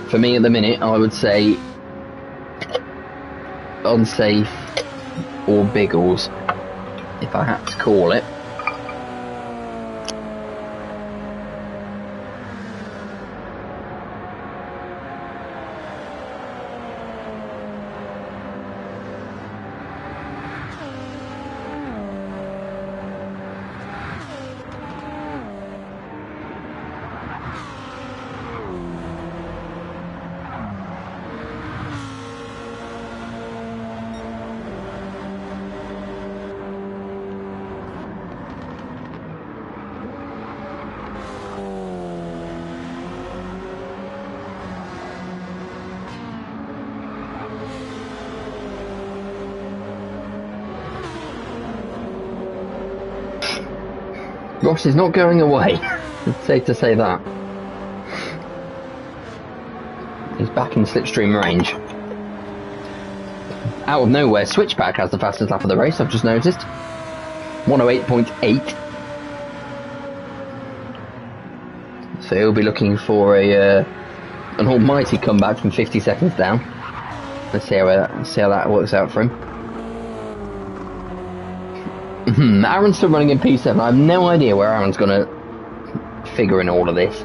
For me at the minute, I would say Unsafe or Biggles, if I had to call it. Ross is not going away. It's safe to say that. He's back in slipstream range. Out of nowhere, Switchback has the fastest lap of the race, I've just noticed. 108.8. So he'll be looking for an almighty comeback from 50 seconds down. Let's see how that works out for him. Aaron's still running in P7. I have no idea where Aaron's going to figure in all of this.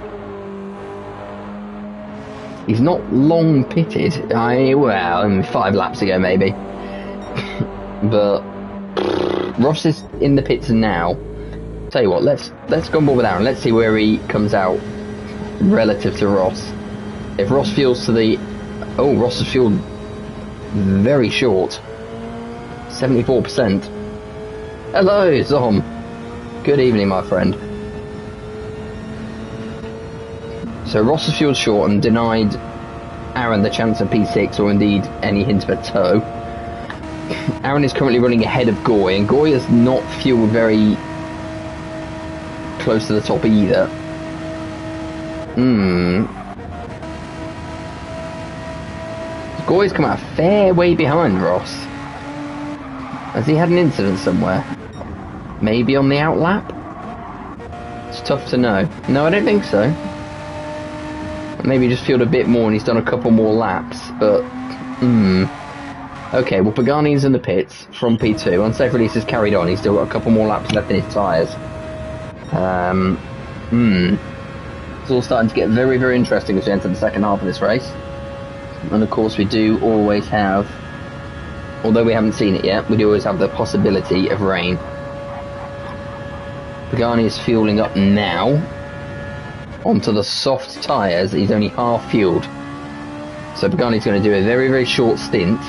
He's not long pitted. Well, 5 laps ago maybe. But Ross is in the pits now. Tell you what, let's go on board with Aaron. Let's see where he comes out relative to Ross. If Ross fuels to the... Oh, Ross has fueled very short. 74%. Hello, Zom. Good evening, my friend. So Ross has fueled short and denied Aaron the chance of P6 or indeed any hint of a tow. Aaron is currently running ahead of Goy, and Goy has not fueled very close to the top either. Goy's come out a fair way behind Ross. Has he had an incident somewhere? Maybe on the out lap? It's tough to know. No, I don't think so. Maybe just fueled a bit more and he's done a couple more laps, but... Okay, well, Pagani's in the pits from P2. Unsafe release has carried on. He's still got a couple more laps left in his tyres. It's all starting to get very, very interesting as we enter the second half of this race. And of course we do always have, although we haven't seen it yet, we do always have the possibility of rain. Pagani is fueling up now onto the soft tyres. He's only half fueled. So Pagani's going to do a very, very short stint.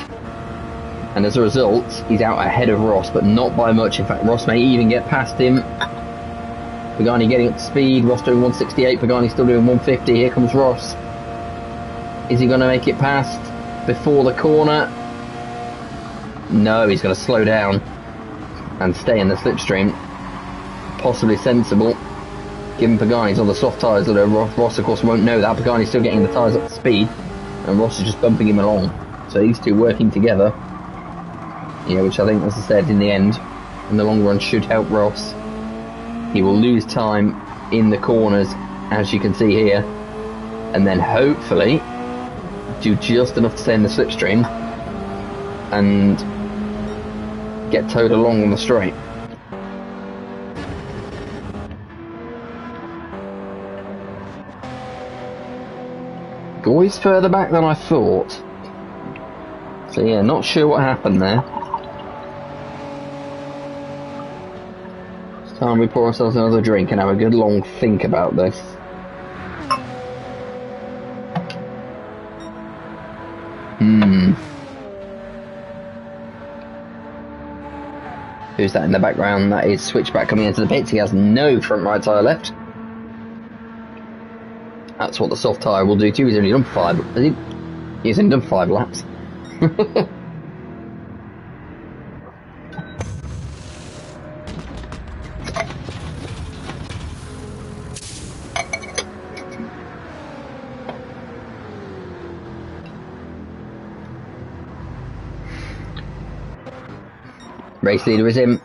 And as a result, he's out ahead of Ross, but not by much. In fact, Ross may even get past him. Pagani getting up to speed. Ross doing 168. Pagani still doing 150. Here comes Ross. Is he going to make it past before the corner? No, he's going to slow down and stay in the slipstream. Possibly sensible, given Pagani's on the soft tyres, although Ross of course won't know that. Pagani's still getting the tyres up to speed, and Ross is just bumping him along. So these two working together, which I think, as I said, in the end, in the long run, should help Ross. He will lose time in the corners, as you can see here, and then hopefully do just enough to stay in the slipstream and get towed along on the straight. Goy's further back than I thought. So yeah, not sure what happened there. It's time we pour ourselves another drink and have a good long think about this. Who's that in the background? That is Switchback coming into the pits. He has no front right tyre left. That's what the soft tyre will do too. He's only done 5. He's only done 5 laps. Race leader is him.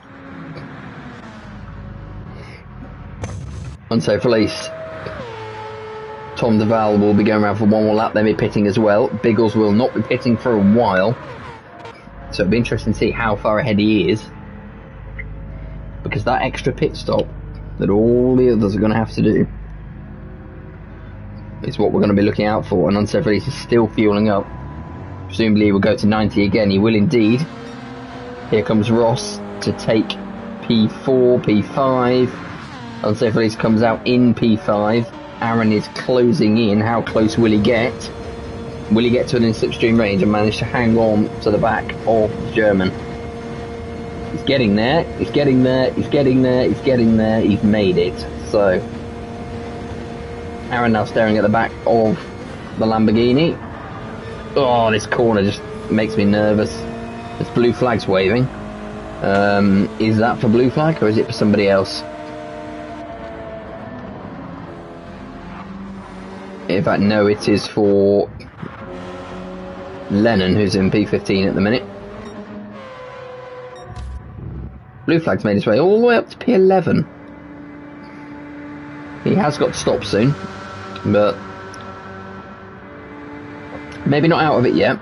Unsafe release. Tom Duval will be going around for one more lap, then be pitting as well. Biggles will not be pitting for a while. So it'll be interesting to see how far ahead he is. Because that extra pit stop that all the others are going to have to do is what we're going to be looking out for. And Unsafe release is still fueling up. Presumably he will go to 90 again. He will indeed. Here comes Ross to take P4, P5. Unsafe release comes out in P5. Aaron is closing in. How close will he get? Will he get to an in-slipstream range and manage to hang on to the back of the German? He's getting there. He's getting there. He's getting there. He's getting there. He's made it. So Aaron now staring at the back of the Lamborghini. Oh, this corner just makes me nervous. There's blue flags waving. Is that for blue flag or is it for somebody else? In fact, no, it is for Lennon, who's in P15 at the minute. Blue flag's made his way all the way up to P11. He has got to stop soon, but maybe not out of it yet.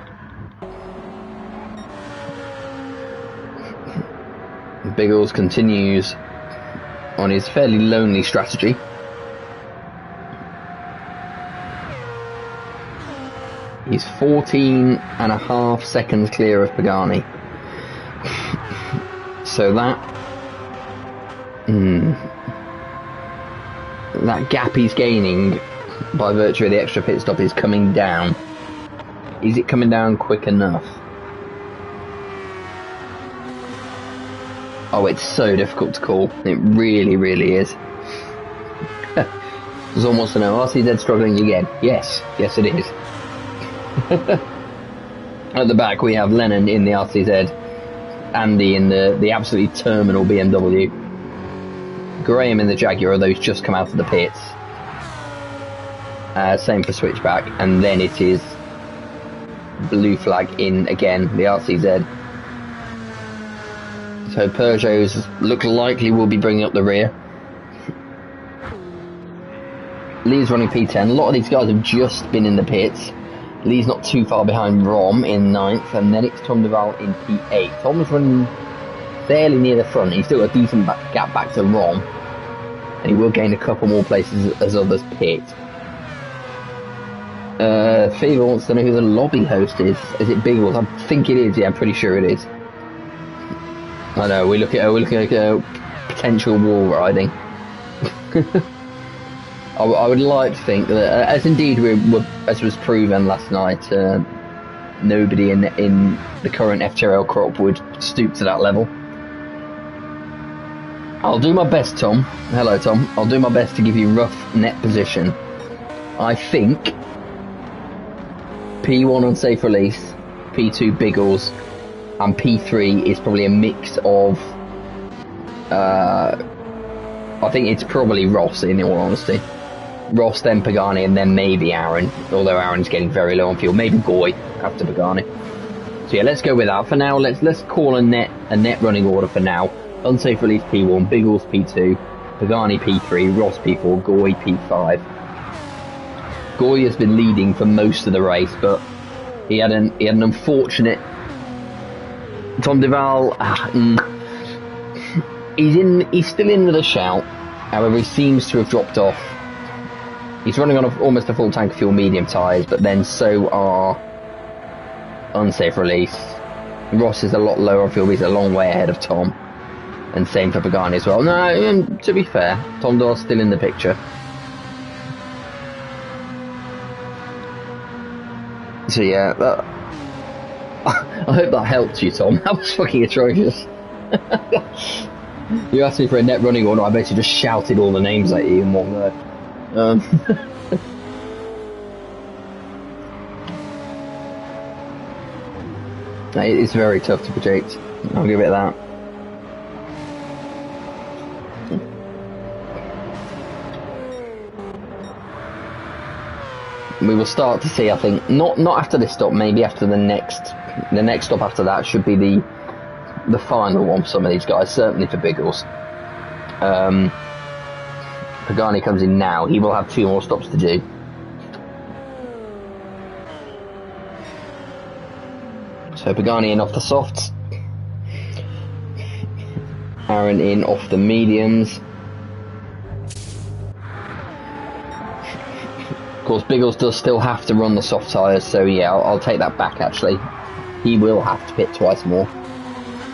Biggles continues on his fairly lonely strategy. He's 14.5 seconds clear of Pagani. So that gap he's gaining by virtue of the extra pit stop is coming down. Is it coming down quick enough? Oh, it's so difficult to call. It really, really is. There's almost an RCZ struggling again. Yes, yes it is. At the back we have Lennon in the RCZ, Andy in the absolutely terminal BMW, Graham in the Jaguar, although he's just come out of the pits. Same for switchback, and then it is blue flag in again, the RCZ. So Peugeots look likely will be bringing up the rear. Lee's running P10. A lot of these guys have just been in the pits. Lee's not too far behind Rom in 9th, and then it's Tom Duval in P8. Tom's running fairly near the front. He's still got a decent gap back to Rom, and he will gain a couple more places as others pit. Fever wants to know who the lobby host is. Is it Biggles? I think it is. Yeah, I'm pretty sure it is. I know. We're looking at potential wall riding. I would like to think that, as indeed as was proven last night, nobody in the current FTRL crop would stoop to that level. I'll do my best, Tom. Hello, Tom. I'll do my best to give you rough net position. I think P1 unsafe release, P2 Biggles, and P3 is probably a mix of. I think it's probably Ross, in all honesty. Ross, then Pagani, and then maybe Aaron, although Aaron's getting very low on fuel. Maybe Goy after Pagani. So yeah, let's go with that. For now, let's call a net running order for now. Unsafe release P1, Biggles P2, Pagani P3, Ross P4, Goy P5. Goy has been leading for most of the race, but he had an unfortunate. Tom Duval, he's still in with a shout. However, he seems to have dropped off. He's running on almost a full tank of fuel medium tyres, but then so are unsafe release. Ross is a lot lower on fuel, he's a long way ahead of Tom. And same for Pagani as well. No, to be fair, Tom Duval's still in the picture. So yeah, I hope that helped you, Tom. That was fucking atrocious. You asked me for a net running order, I basically just shouted all the names at you in one word. It's very tough to predict. I'll give it that. We will start to see, I think, not after this stop, maybe after the next stop after that should be the final one for some of these guys, certainly for Biggles. Pagani comes in now, he will have 2 more stops to do. So Pagani in off the softs, Aaron in off the mediums. Of course, Biggles does still have to run the soft tyres, so yeah, I'll take that back actually. He will have to pit twice more.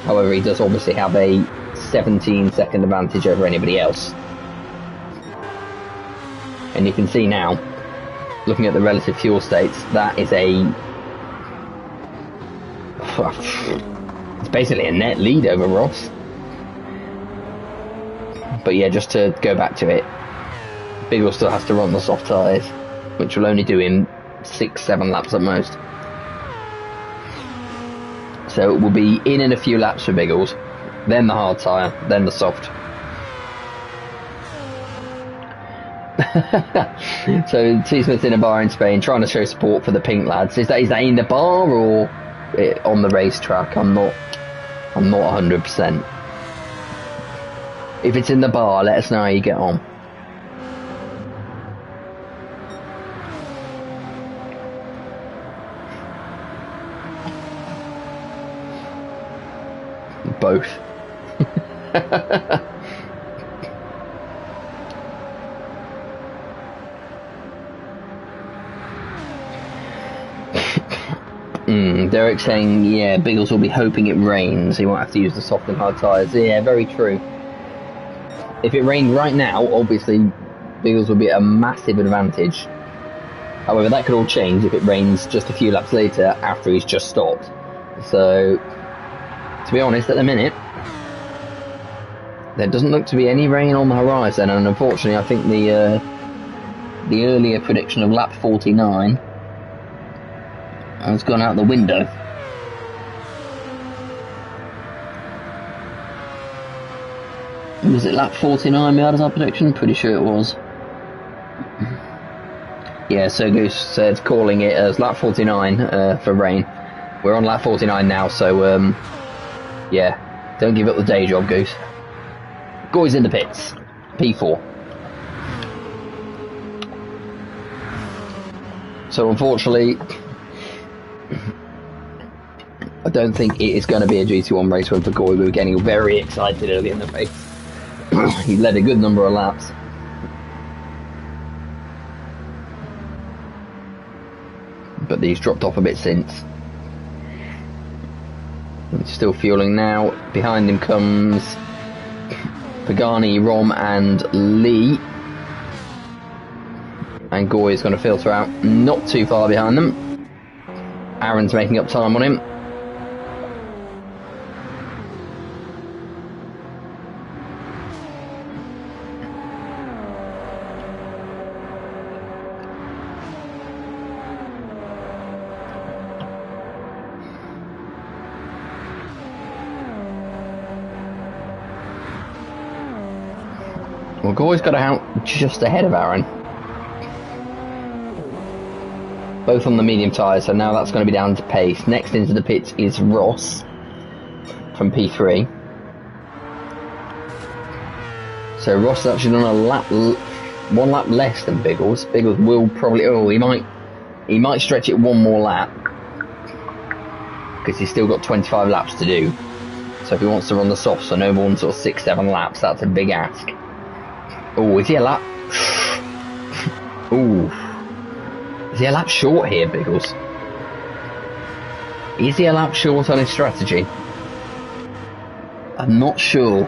However, he does obviously have a 17-second advantage over anybody else. And you can see now, looking at the relative fuel states, that is it's basically a net lead over Ross. But yeah, just to go back to it, Biggles still has to run the soft tyres, which will only do him 6-7 laps at most. So it will be in a few laps for Biggles, then the hard tyre, then the soft. So T Smith's in a bar in Spain trying to show support for the pink lads. Is that in the bar or on the racetrack? I'm not 100%. If it's in the bar, let us know how you get on. Both. Derek saying, yeah, Biggles will be hoping it rains. He won't have to use the soft and hard tyres. Yeah, very true. If it rained right now, obviously, Biggles will be at a massive advantage. However, that could all change if it rains just a few laps later after he's just stopped. So, to be honest, at the minute, there doesn't look to be any rain on the horizon, and unfortunately, I think the earlier prediction of lap 49 has gone out the window. Was it lap 49 we had as our prediction? Pretty sure it was. Yeah, so Goose said calling it as lap 49 for rain. We're on lap 49 now, so yeah, don't give up the day job, Goose. Goy's in the pits. P4. So unfortunately, I don't think it is going to be a GT1 race win for Goy. We were getting very excited early in the race. He led a good number of laps. But he's dropped off a bit since. He's still fueling now. Behind him comes Pagani, Rom and Lee. And Goy is going to filter out not too far behind them. Aaron's making up time on him. Well, Goy's got out just ahead of Aaron. Both on the medium tyres, so now that's going to be down to pace. Next into the pits is Ross from P3. So Ross has actually done one lap less than Biggles. Biggles will probably, he might stretch it one more lap because he's still got 25 laps to do. So if he wants to run the softs for no more than sort of 6-7 laps, that's a big ask. Oh, is he a lap? Ooh. Is he a lap short here, Biggles? Is he a lap short on his strategy? I'm not sure.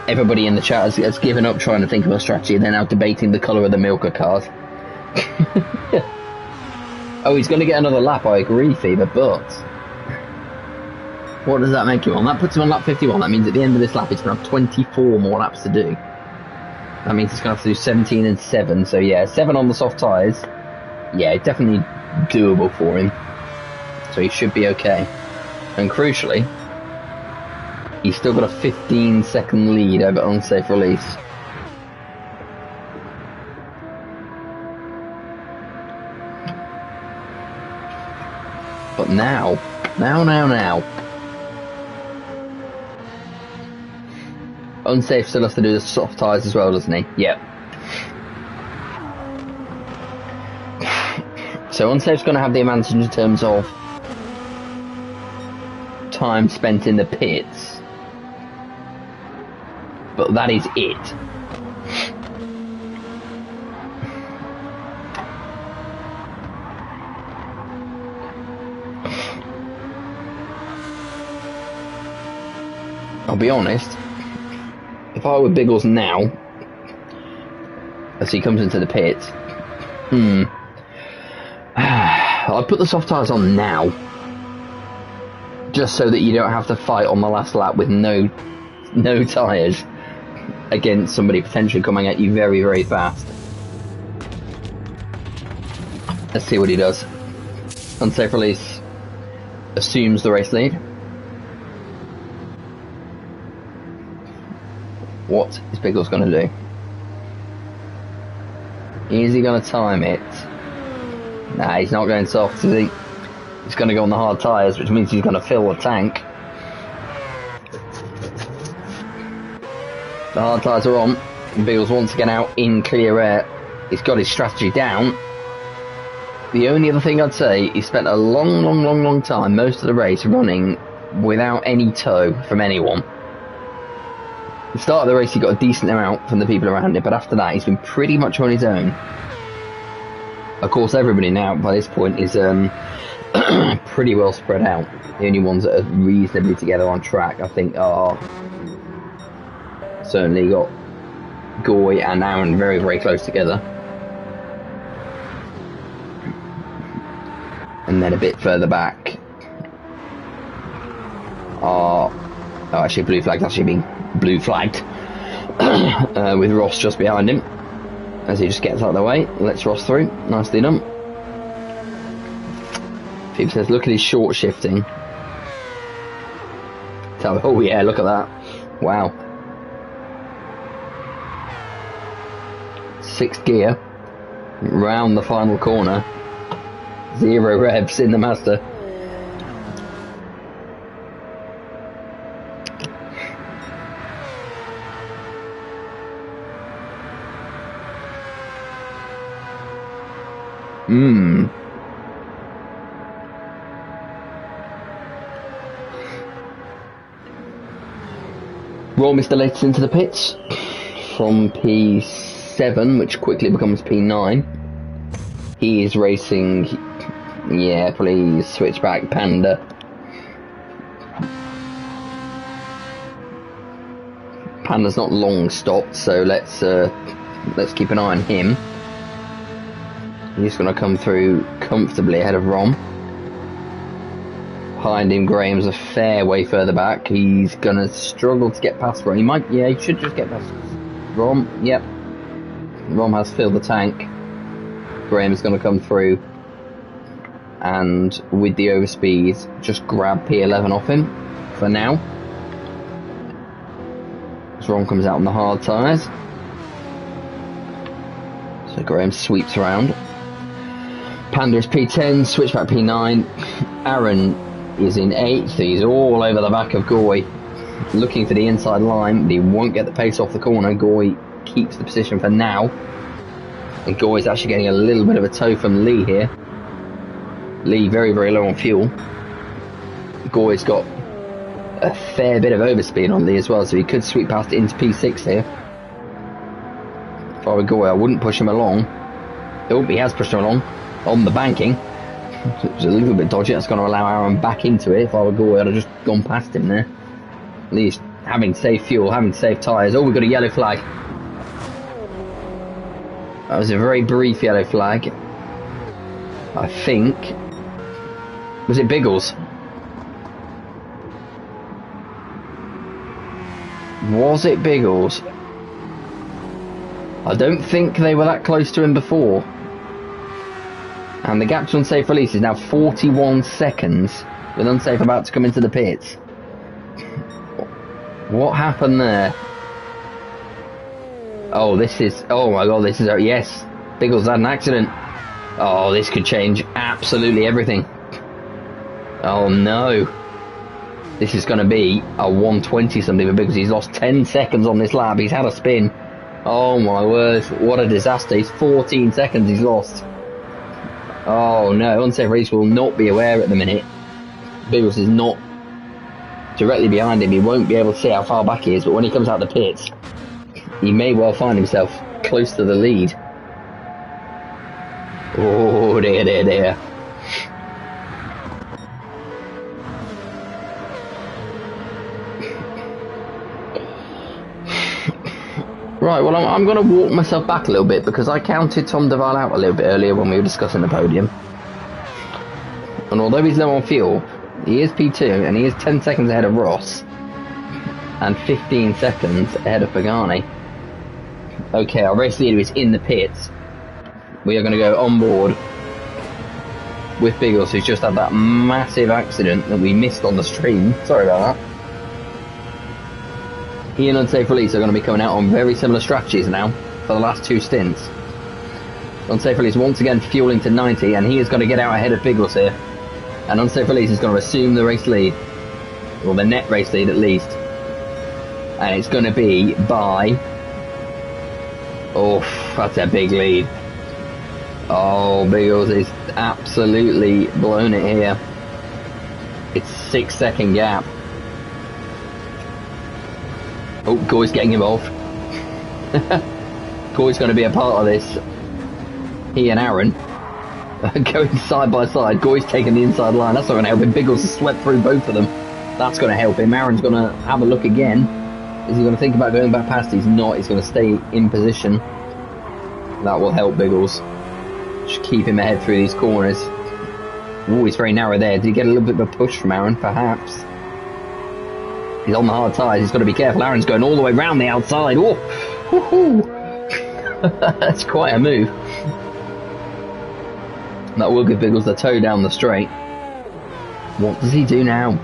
Everybody in the chat has given up trying to think of a strategy. They're now debating the colour of the Milka cars. Oh, he's going to get another lap, I agree, Fever, but what does that make him on? That puts him on lap 51. That means at the end of this lap, he's going to have 24 more laps to do. That means he's going to have to do 17 and 7. So yeah, 7 on the soft tyres. Yeah, definitely doable for him. So he should be okay. And crucially, he's still got a 15-second lead over unsafe release. But now. Unsafe still has to do the soft tyres as well, doesn't he? Yep. So Unsafe's going to have the advantage in terms of time spent in the pits. But that is it. I'll be honest. If I were Biggles now, as he comes into the pits, I'd put the soft tyres on now, just so that you don't have to fight on the last lap with no tyres against somebody potentially coming at you very, very fast. Let's see what he does. Unsafe release assumes the race lead. What is Biggles going to do? Is he going to time it? Nah, he's not going soft, is he? He's going to go on the hard tyres, which means he's going to fill the tank. The hard tyres are on. Biggles wants to get out in clear air. He's got his strategy down. The only other thing I'd say, he spent a long time, most of the race, running without any tow from anyone. At the start of the race he got a decent amount from the people around him, but after that he's been pretty much on his own. Of course everybody now by this point is pretty well spread out. The only ones that are reasonably together on track I think are certainly got Goy and Aaron very close together. And then a bit further back are actually blue flagged, with Ross just behind him as he just gets out of the way, lets Ross through, nicely done. People says look at his short shifting. Oh yeah, look at that, wow. 6th gear, round the final corner, 0 revs in the Mazda. Roll Mr. Latest into the pits from P7, which quickly becomes P9. He is racing, yeah, please, switchback Panda. Panda's not long stopped, so let's keep an eye on him. He's going to come through comfortably ahead of Rom. Behind him, Graham's a fair way further back. He's going to struggle to get past Rom. He should just get past Rom. Yep. Rom has filled the tank. Graham's going to come through and with the overspeed just grab P11 off him for now. As Rom comes out on the hard tyres. So Graham sweeps around. Panda is P10, switchback P9. Aaron is in 8th. He's all over the back of Goy, looking for the inside line, but he won't get the pace off the corner. Goy keeps the position for now. And Goy's actually getting a little bit of a tow from Lee here. Lee very low on fuel. Goy's got a fair bit of overspeed on Lee as well, so he could sweep past into P6 here. If I were Goy, I wouldn't push him along. Oh, he has pushed him along on the banking. It's a little bit dodgy. That's going to allow Aaron back into it. If I were Goy, I'd have just gone past him there. Lee's having to save fuel, having to save tyres. Oh, we've got a yellow flag. That was a very brief yellow flag. I think. Was it Biggles? Was it Biggles? I don't think they were that close to him before. And the gap to unsafe release is now 41 seconds, with unsafe about to come into the pits. What happened there? Oh, oh my god, yes, Biggles had an accident. Oh, this could change absolutely everything. Oh no. This is going to be a 120 something for Biggles. He's lost 10 seconds on this lap. He's had a spin. Oh my word, what a disaster. He's 14 seconds he's lost. Oh no, unsafe release will not be aware at the minute. Biggles is not directly behind him. He won't be able to see how far back he is, but when he comes out the pits, he may well find himself close to the lead. Oh dear. Right, well, I'm going to walk myself back a little bit because I counted Tom Duval out a little bit earlier when we were discussing the podium. And although he's low on fuel, he is P2 and he is 10 seconds ahead of Ross and 15 seconds ahead of Pagani. Okay, our race leader is in the pits. We are going to go on board with Biggles, who's just had that massive accident that we missed on the stream. Sorry about that. he and Unsafe Release are going to be coming out on very similar strategies now for the last 2 stints. Unsafe Release once again fueling to 90, and he is going to get out ahead of Biggles here. And Unsafe Release is going to assume the race lead, or the net race lead at least. And it's going to be by... Oh, that's a big lead. Oh, Biggles is absolutely blown it here. It's 6-second gap. Oh, Goy's getting involved. Goy's going to be a part of this. He and Aaron are going side by side. Goy's taking the inside line. That's not going to help him. Biggles has swept through both of them. That's going to help him. Aaron's going to have a look again. Is he going to think about going back past? He's not. He's going to stay in position. That will help Biggles. Just keep him ahead through these corners. Oh, he's very narrow there. Did he get a little bit of a push from Aaron? Perhaps. He's on the hard tyres. He's got to be careful. Aaron's going all the way round the outside. Oh, that's quite a move. That will give Biggles the toe down the straight. What does he do now?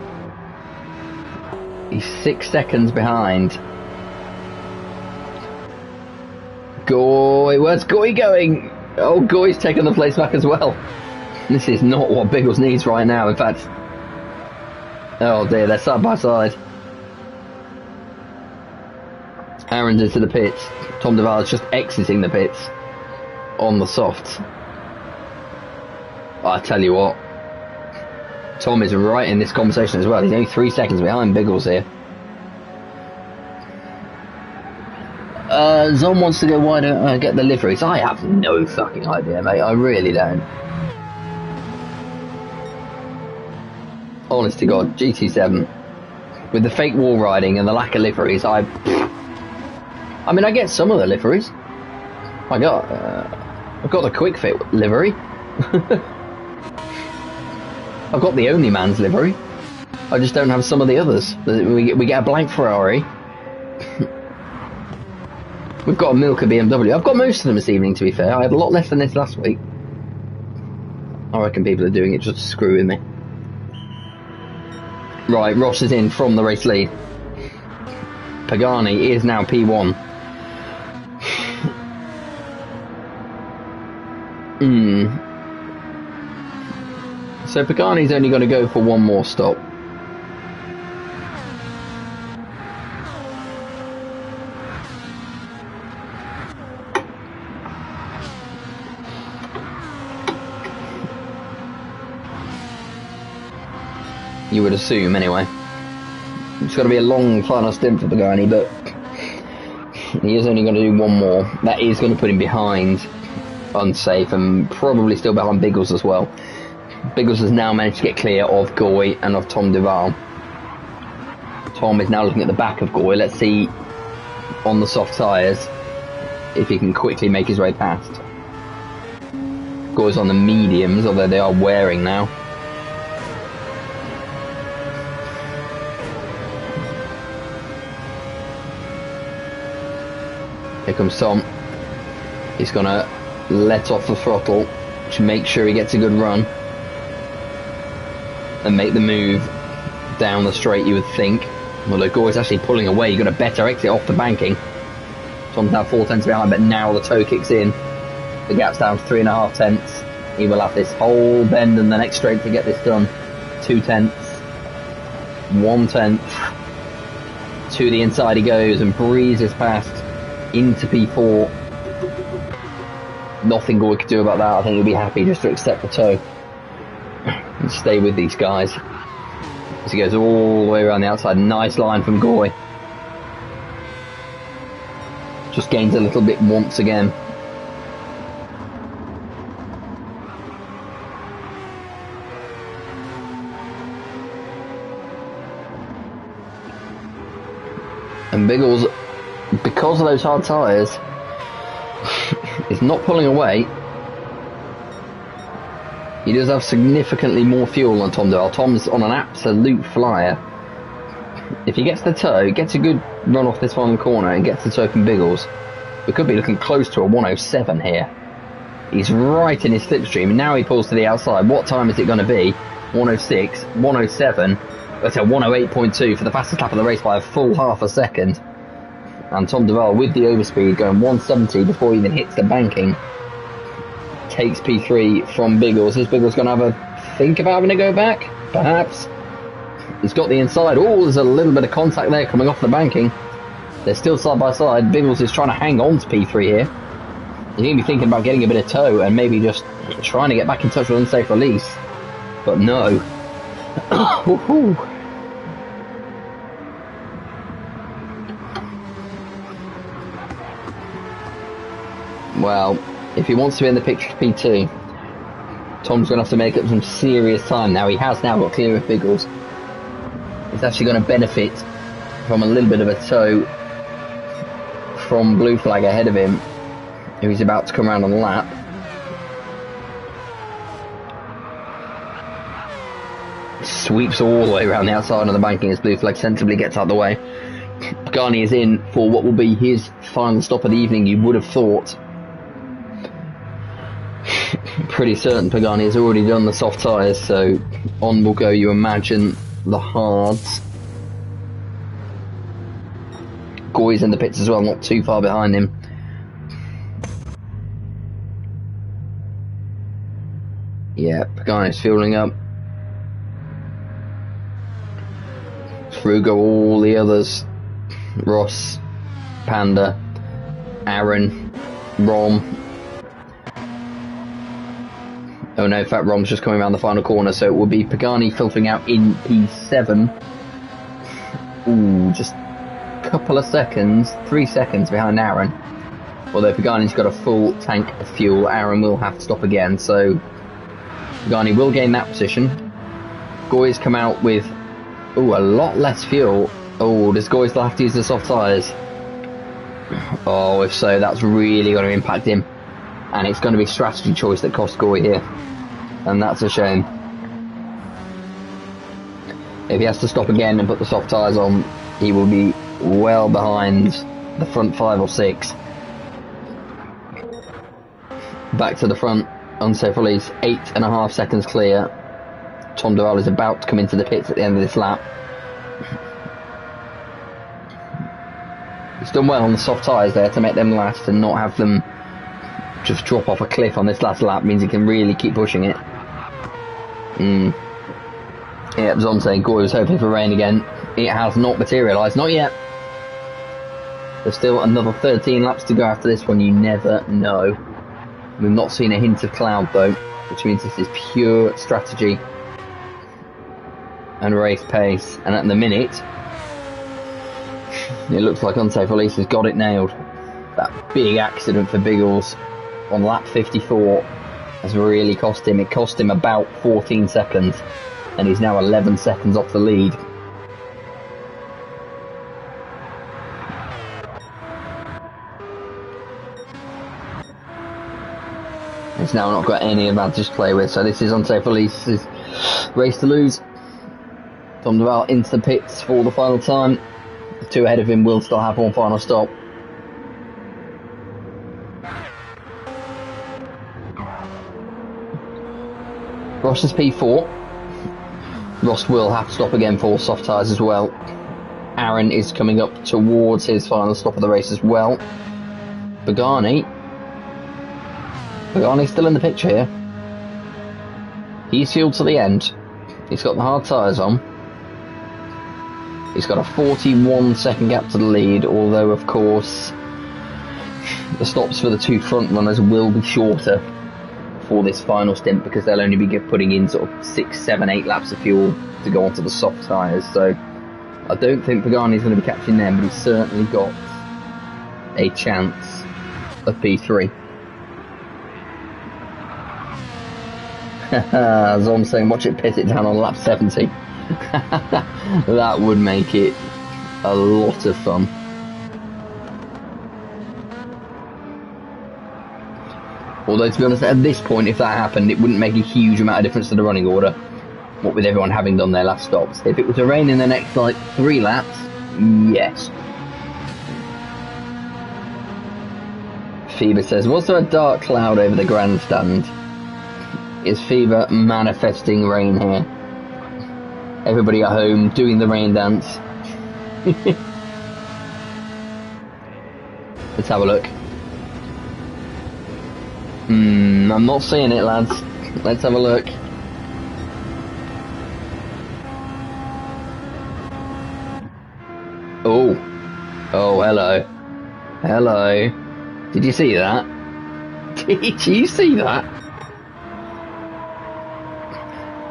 He's 6 seconds behind. Goy, where's Goy going? Oh, Goy's taking the place back as well. This is not what Biggles needs right now. In fact, oh dear, they're side by side. Aaron's into the pits. Tom Duval's just exiting the pits on the softs. I tell you what, Tom is right in this conversation as well. He's only 3 seconds behind Biggles here. Zon wants to go, why don't I get the liveries? I have no fucking idea, mate. I really don't. Honest to God, GT7 with the fake wall riding and the lack of liveries, I mean, I get some of the liveries. I've got the quick fit livery. I've got the only man's livery. I just don't have some of the others. We get a blank Ferrari. We've got a Milka BMW. I've got most of them this evening, to be fair. I had a lot less than this last week. I reckon people are doing it just to screw with me. Right, Ross is in from the race lead. Pagani is now P1. So Pagani's only going to go for one more stop. You would assume, anyway. It's got to be a long final stint for Pagani, but he is only going to do one more. That is going to put him behind Unsafe and probably still behind Biggles as well. Biggles has now managed to get clear of Goy and of Tom Duval. Tom is now looking at the back of Goy. Let's see on the soft tyres if he can quickly make his way past. Goy's on the mediums, although they are wearing now. Here comes Tom. He's going to let off the throttle to make sure he gets a good run and make the move down the straight, you would think. Although Goy's actually pulling away, you've got a better exit off the banking. Tom's now 4 tenths behind, but now the toe kicks in. The gap's down to 3.5 tenths. He will have this whole bend and the next straight to get this done. 2 tenths. 1 tenth. To the inside he goes and breezes past into P4. Nothing Goy could do about that. I think he'll be happy just to accept the toe and stay with these guys as he goes all the way around the outside. Nice line from Goy. Just gains a little bit once again. And Biggles, because of those hard tyres, is not pulling away. He does have significantly more fuel than Tom Duval. Tom's on an absolute flyer. If he gets the toe, gets a good run off this final corner and gets the toe from Biggles, we could be looking close to a 107 here. He's right in his slipstream. Now he pulls to the outside. What time is it going to be? 106, 107. That's a 108.2 for the fastest lap of the race by a full half a second. And Tom Duval, with the overspeed, going 170 before he even hits the banking, takes P3 from Biggles. Is Biggles going to have a think about having to go back? Perhaps. He's got the inside. Oh, there's a little bit of contact there coming off the banking. They're still side by side. Biggles is trying to hang on to P3 here. He's going to be thinking about getting a bit of tow and maybe just trying to get back in touch with unsafe release. But no. Well, if he wants to be in the picture for P2, Tom's going to have to make up some serious time now. He has now got clear of Biggles. He's actually going to benefit from a little bit of a tow from Blue Flag ahead of him, who he's about to come around on the lap. Sweeps all the way around the outside of the banking as Blue Flag sensibly gets out of the way. Pagani is in for what will be his final stop of the evening, you would have thought. Pretty certain Pagani has already done the soft tyres, so on will go, you imagine, the hards. Goy's in the pits as well, not too far behind him. Yeah, Pagani's fueling up. Through go all the others. Ross, Panda, Aaron, Rom. Oh no, in fact Rom's just coming around the final corner, so it will be Pagani filtering out in P7. Ooh, just a couple of seconds, 3 seconds behind Aaron. Although Pagani's got a full tank of fuel, Aaron will have to stop again, so Pagani will gain that position. Goy's come out with, ooh, a lot less fuel. Oh, does Goy still have to use the soft tyres? Oh, if so, that's really going to impact him. And it's going to be strategy choice that costs Goy here. And that's a shame. If he has to stop again and put the soft tyres on, he will be well behind the front 5 or 6. Back to the front, unsafe release, 8.5 seconds clear. Tom Duval is about to come into the pits at the end of this lap. He's done well on the soft tyres there to make them last and not have them just drop off a cliff on this last lap. Means he can really keep pushing it. Yeah, as I'm saying, Goy was hoping for rain again. It has not materialised, not yet. There's still another 13 laps to go after this one, you never know. We've not seen a hint of cloud though, which means this is pure strategy and race pace. And at the minute, it looks like unsafe release has got it nailed. That big accident for Biggles on lap 54 has really cost him. It cost him about 14 seconds, and he's now 11 seconds off the lead. He's now not got any advantage to play with, so this is unsafe release's race to lose. Tom Duval into the pits for the final time. The 2 ahead of him will still have one final stop. Ross is P4. Ross will have to stop again for soft tyres as well. Aaron is coming up towards his final stop of the race as well. Pagani's still in the picture here. He's fueled to the end. He's got the hard tyres on. He's got a 41 second gap to the lead, although of course the stops for the 2 front runners will be shorter for this final stint, because they'll only be putting in sort of 6, 7, 8 laps of fuel to go onto the soft tyres. So I don't think Pagani's going to be catching them, but he's certainly got a chance of P3. As I'm saying, watch it pit it down on lap 70. That would make it a lot of fun. Although, to be honest, at this point, if that happened, it wouldn't make a huge amount of difference to the running order, what with everyone having done their last stops. If it was to rain in the next, 3 laps, yes. Fever says, was there a dark cloud over the grandstand? Is Fever manifesting rain here? Everybody at home doing the rain dance. Let's have a look. I'm not seeing it, lads. Let's have a look. Oh. Oh, hello. Hello. Did you see that? Did you see that?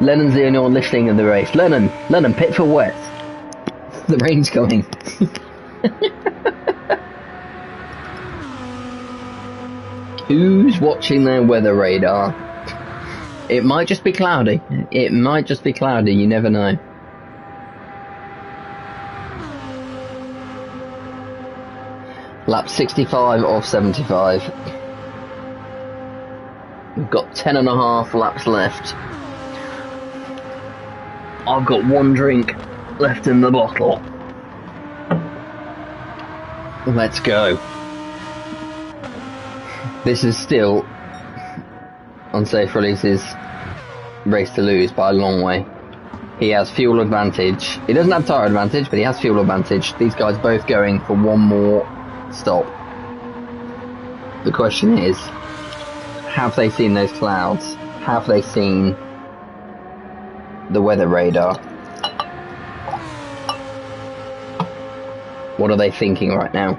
Lennon's the only one listening in the race. Lennon, pit for wet. The rain's coming. Who's watching their weather radar? It might just be cloudy. It might just be cloudy, you never know. Lap 65 of 75. We've got 10.5 laps left. I've got one drink left in the bottle. Let's go. This is still Unsafe Release's race to lose by a long way. He has fuel advantage. He doesn't have tyre advantage, but he has fuel advantage. These guys both going for one more stop. The question is, have they seen those clouds? Have they seen the weather radar? What are they thinking right now?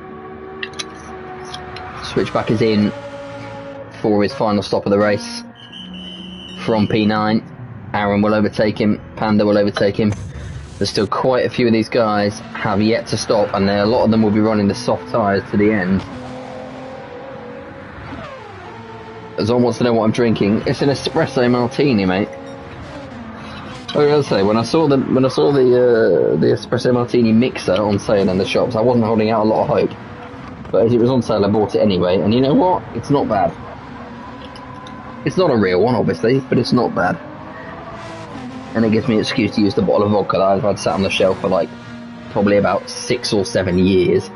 Switchback is in for his final stop of the race from P9. Aaron will overtake him, Panda will overtake him. There's still quite a few of these guys have yet to stop, and a lot of them will be running the soft tyres to the end. Zon wants to know what I'm drinking. It's an espresso martini, mate. I was gonna say, when I saw the espresso martini mixer on sale in the shops, I wasn't holding out a lot of hope. But as it was on sale, I bought it anyway, and you know what? It's not bad. It's not a real one, obviously, but it's not bad. And it gives me an excuse to use the bottle of vodka that I've had sat on the shelf for like probably about 6 or 7 years.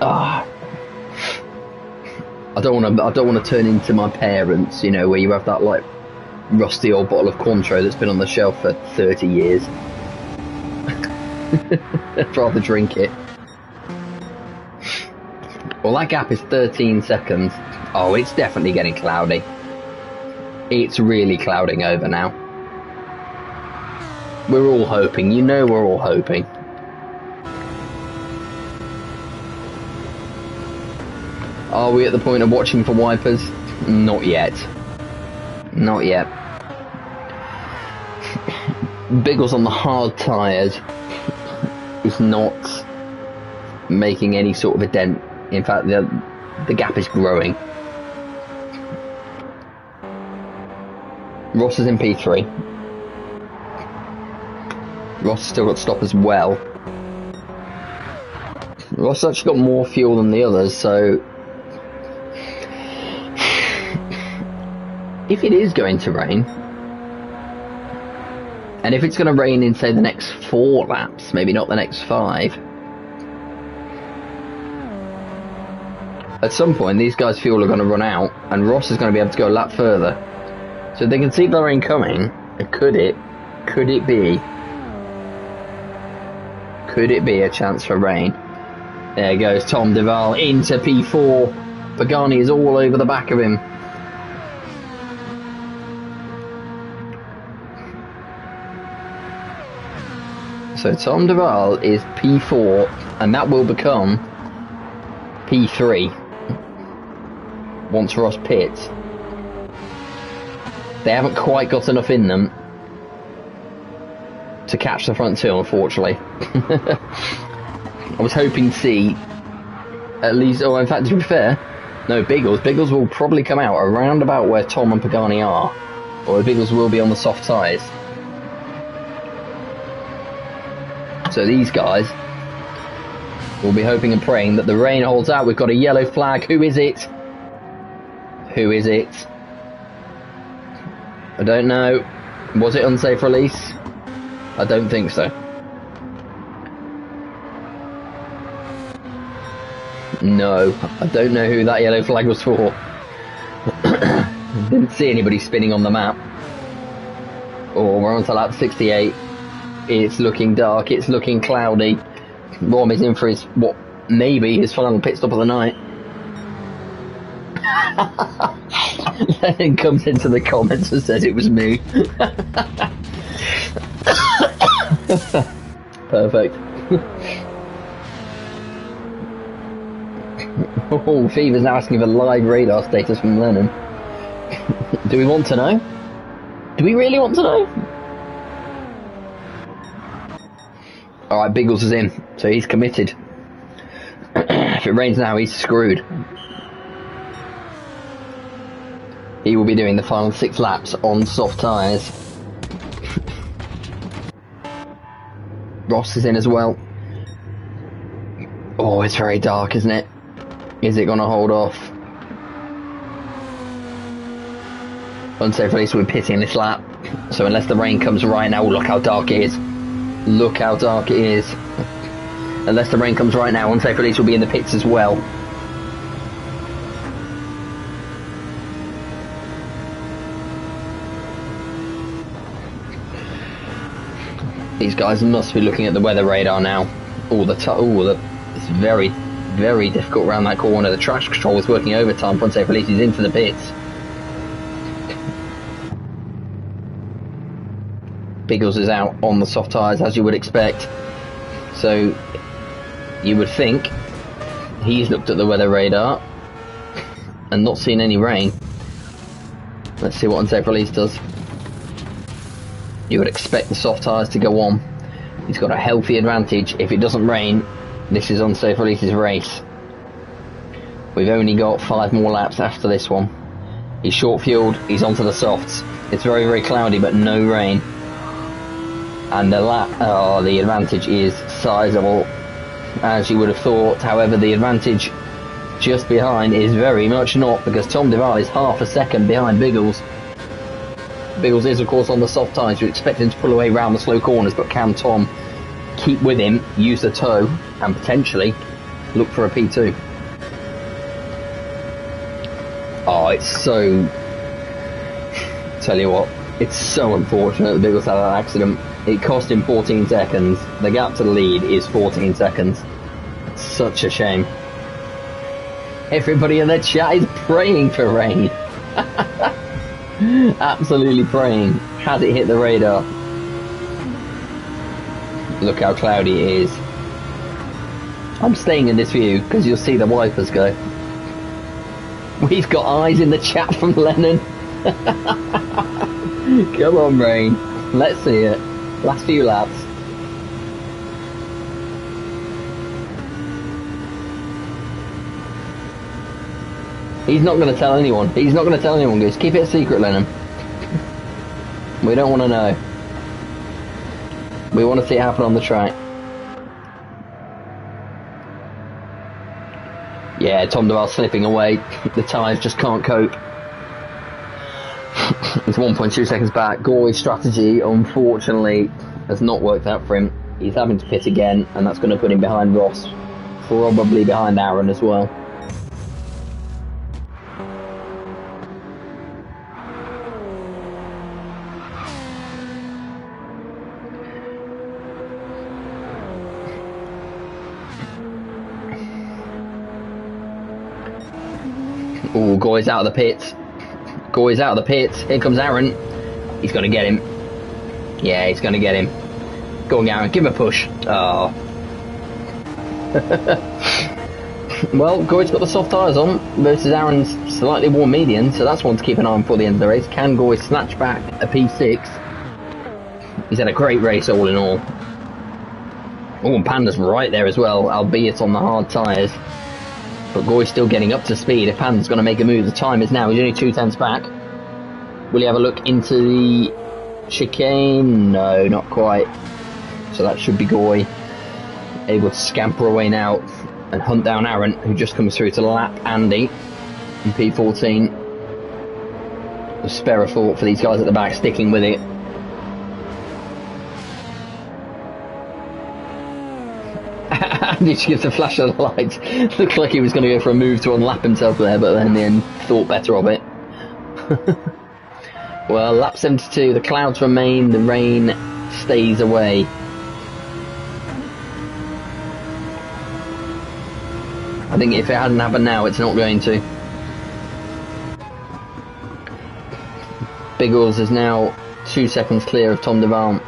I don't want to turn into my parents, you know, where you have that like rusty old bottle of Cointreau that's been on the shelf for 30 years. I'd rather drink it. Well, that gap is 13 seconds. Oh, it's definitely getting cloudy. It's really clouding over now. We're all hoping, you know we're all hoping. Are we at the point of watching for wipers? Not yet. Not yet. Biggles on the hard tyres is not making any sort of a dent. In fact, the gap is growing. Ross is in P3. Ross has still got to stop as well. Ross has actually got more fuel than the others, so if it is going to rain, and if it's going to rain in, say, the next 4 laps, maybe not the next 5, at some point these guys' fuel are going to run out, and Ross is going to be able to go a lap further. So they can see the rain coming. Could it be a chance for rain? There goes Tom Duval into P4. Pagani is all over the back of him. So Tom Duval is P4, and that will become P3 once Ross pits. They haven't quite got enough in them to catch the front two, unfortunately. I was hoping to see at least, oh, in fact, to be fair, no, Biggles will probably come out around about where Tom and Pagani are, or Biggles will be on the soft tyres. So these guys will be hoping and praying that the rain holds out. We've got a yellow flag. Who is it? Who is it? I don't know. Was it unsafe release? I don't think so. No, I don't know who that yellow flag was for. Didn't see anybody spinning on the map. Oh, we're on to lap 68. It's looking dark, it's looking cloudy. Romy's in for his, what, maybe his final pit stop of the night. Then comes into the comments and says it was me. Perfect. Oh, Fever's now asking for live radar status from Lennon. Do we want to know? Do we really want to know? Alright, Biggles is in, so he's committed. If it rains now, he's screwed. He will be doing the final 6 laps on soft tyres. Ross is in as well. Oh, it's very dark, isn't it? Is it going to hold off? Unsafe release will be pitting this lap. So unless the rain comes right now, look how dark it is. Look how dark it is. Unless the rain comes right now, unsafe release will be in the pits as well. These guys must be looking at the weather radar now. It's very, very difficult around that corner. The traction control is working overtime. Unsafe release is into the pits. Biggles is out on the soft tyres, as you would expect. So you would think he's looked at the weather radar and not seen any rain. Let's see what unsafe release does. You would expect the soft tyres to go on. He's got a healthy advantage. If it doesn't rain, this is unsafe release's race. We've only got 5 more laps after this one. He's short fueled, he's onto the softs. It's very, very cloudy, but no rain. And the advantage is sizable, as you would have thought. However, the advantage just behind is very much not, because Tom Duval is half a second behind Biggles. Biggles is, of course, on the soft tyres. You expect him to pull away round the slow corners, but can Tom keep with him, use the tow, and potentially look for a P2? Oh, it's so... Tell you what, it's so unfortunate that Biggles had that accident. It cost him 14 seconds. The gap to the lead is 14 seconds. It's such a shame. Everybody in the chat is praying for rain. Absolutely praying. Has it hit the radar? Look how cloudy it is. I'm staying in this view because you'll see the wipers go. We've got eyes in the chat from Lennon. Come on, rain. Let's see it. Last few laps. He's not going to tell anyone. He's not going to tell anyone, guys. Keep it a secret, Lennon. We don't want to know. We want to see it happen on the track. Yeah, Tom Duval slipping away. The tyres just can't cope. He's 1.2 seconds back. Gore's strategy, unfortunately, has not worked out for him. He's having to pit again, and that's going to put him behind Ross. Probably behind Aaron as well. Oh, Gore's out of the pits. Gore's out of the pits. Here comes Aaron. He's going to get him. Yeah, he's going to get him. Go on, Aaron. Give him a push. Oh. Well, Gore's got the soft tyres on versus Aaron's slightly warm median, so that's one to keep an eye on for the end of the race. Can Gore snatch back a P6? He's had a great race all in all. Oh, and Panda's right there as well, albeit on the hard tyres. But Gore's still getting up to speed. If Panda's going to make a move, the time is now. He's only 2 tenths back. Will he have a look into the chicane? No, not quite. So that should be Gore able to scamper away now and hunt down Aaron, who just comes through to lap Andy in P14. A spare a thought for these guys at the back, sticking with it. Andy just gives a flash of the lights. Looks like he was going to go for a move to unlap himself there, but then in the end thought better of it. Well, lap 72, the clouds remain, the rain stays away. I think if it hadn't happened now, it's not going to. Biggles is now 2 seconds clear of Tom DeVal.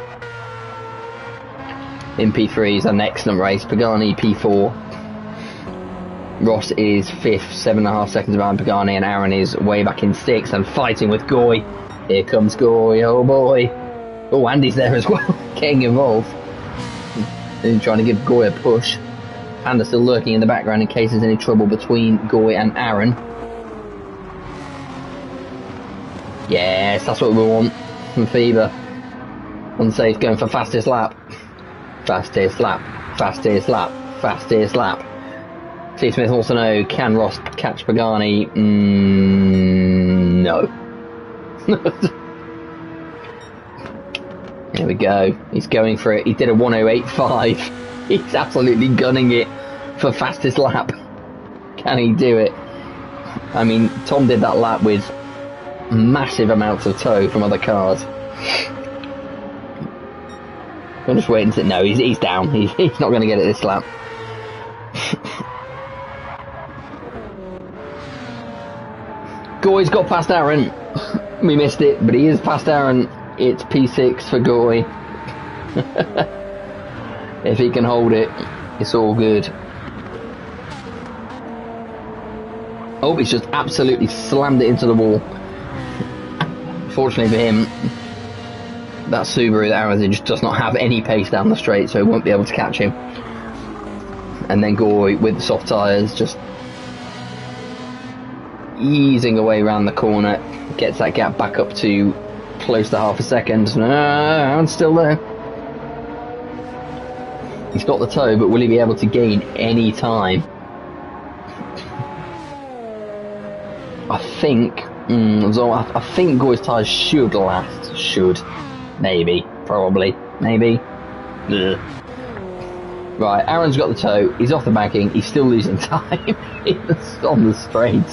In P3 is an excellent race. Pagani P4. Ross is 5th, 7.5 seconds behind Pagani, and Aaron is way back in 6th and fighting with Goy. Here comes Goy, oh boy. Oh, Andy's there as well, getting involved. And trying to give Goy a push. Panda still lurking in the background in case there's any trouble between Goy and Aaron. Yes, that's what we want from Fever. Unsafe, going for fastest lap. Fastest lap, fastest lap, fastest lap. T. Smith also know, can Ross catch Pagani? No. There we go. He's going for it. He did a 1:08.5. He's absolutely gunning it for fastest lap. Can he do it? I mean, Tom did that lap with massive amounts of tow from other cars. I'm just waiting to... No, he's down. He's not going to get it this lap. Goy's got past Aaron. We missed it, but he is past Aaron. It's P6 for Goy. If he can hold it, it's all good. Oh, he's just absolutely slammed it into the wall. Fortunately for him, that Subaru that Aaron's in just does not have any pace down the straight, so he won't be able to catch him. And then Goy, with the soft tyres, just easing away around the corner, gets that gap back up to close to half a second. Aaron's still there. He's got the tow, but will he be able to gain any time? I think Goy's tyres should last. Should. Maybe. Probably. Maybe. Ugh. Right, Aaron's got the tow. He's off the banking. He's still losing time on the straight.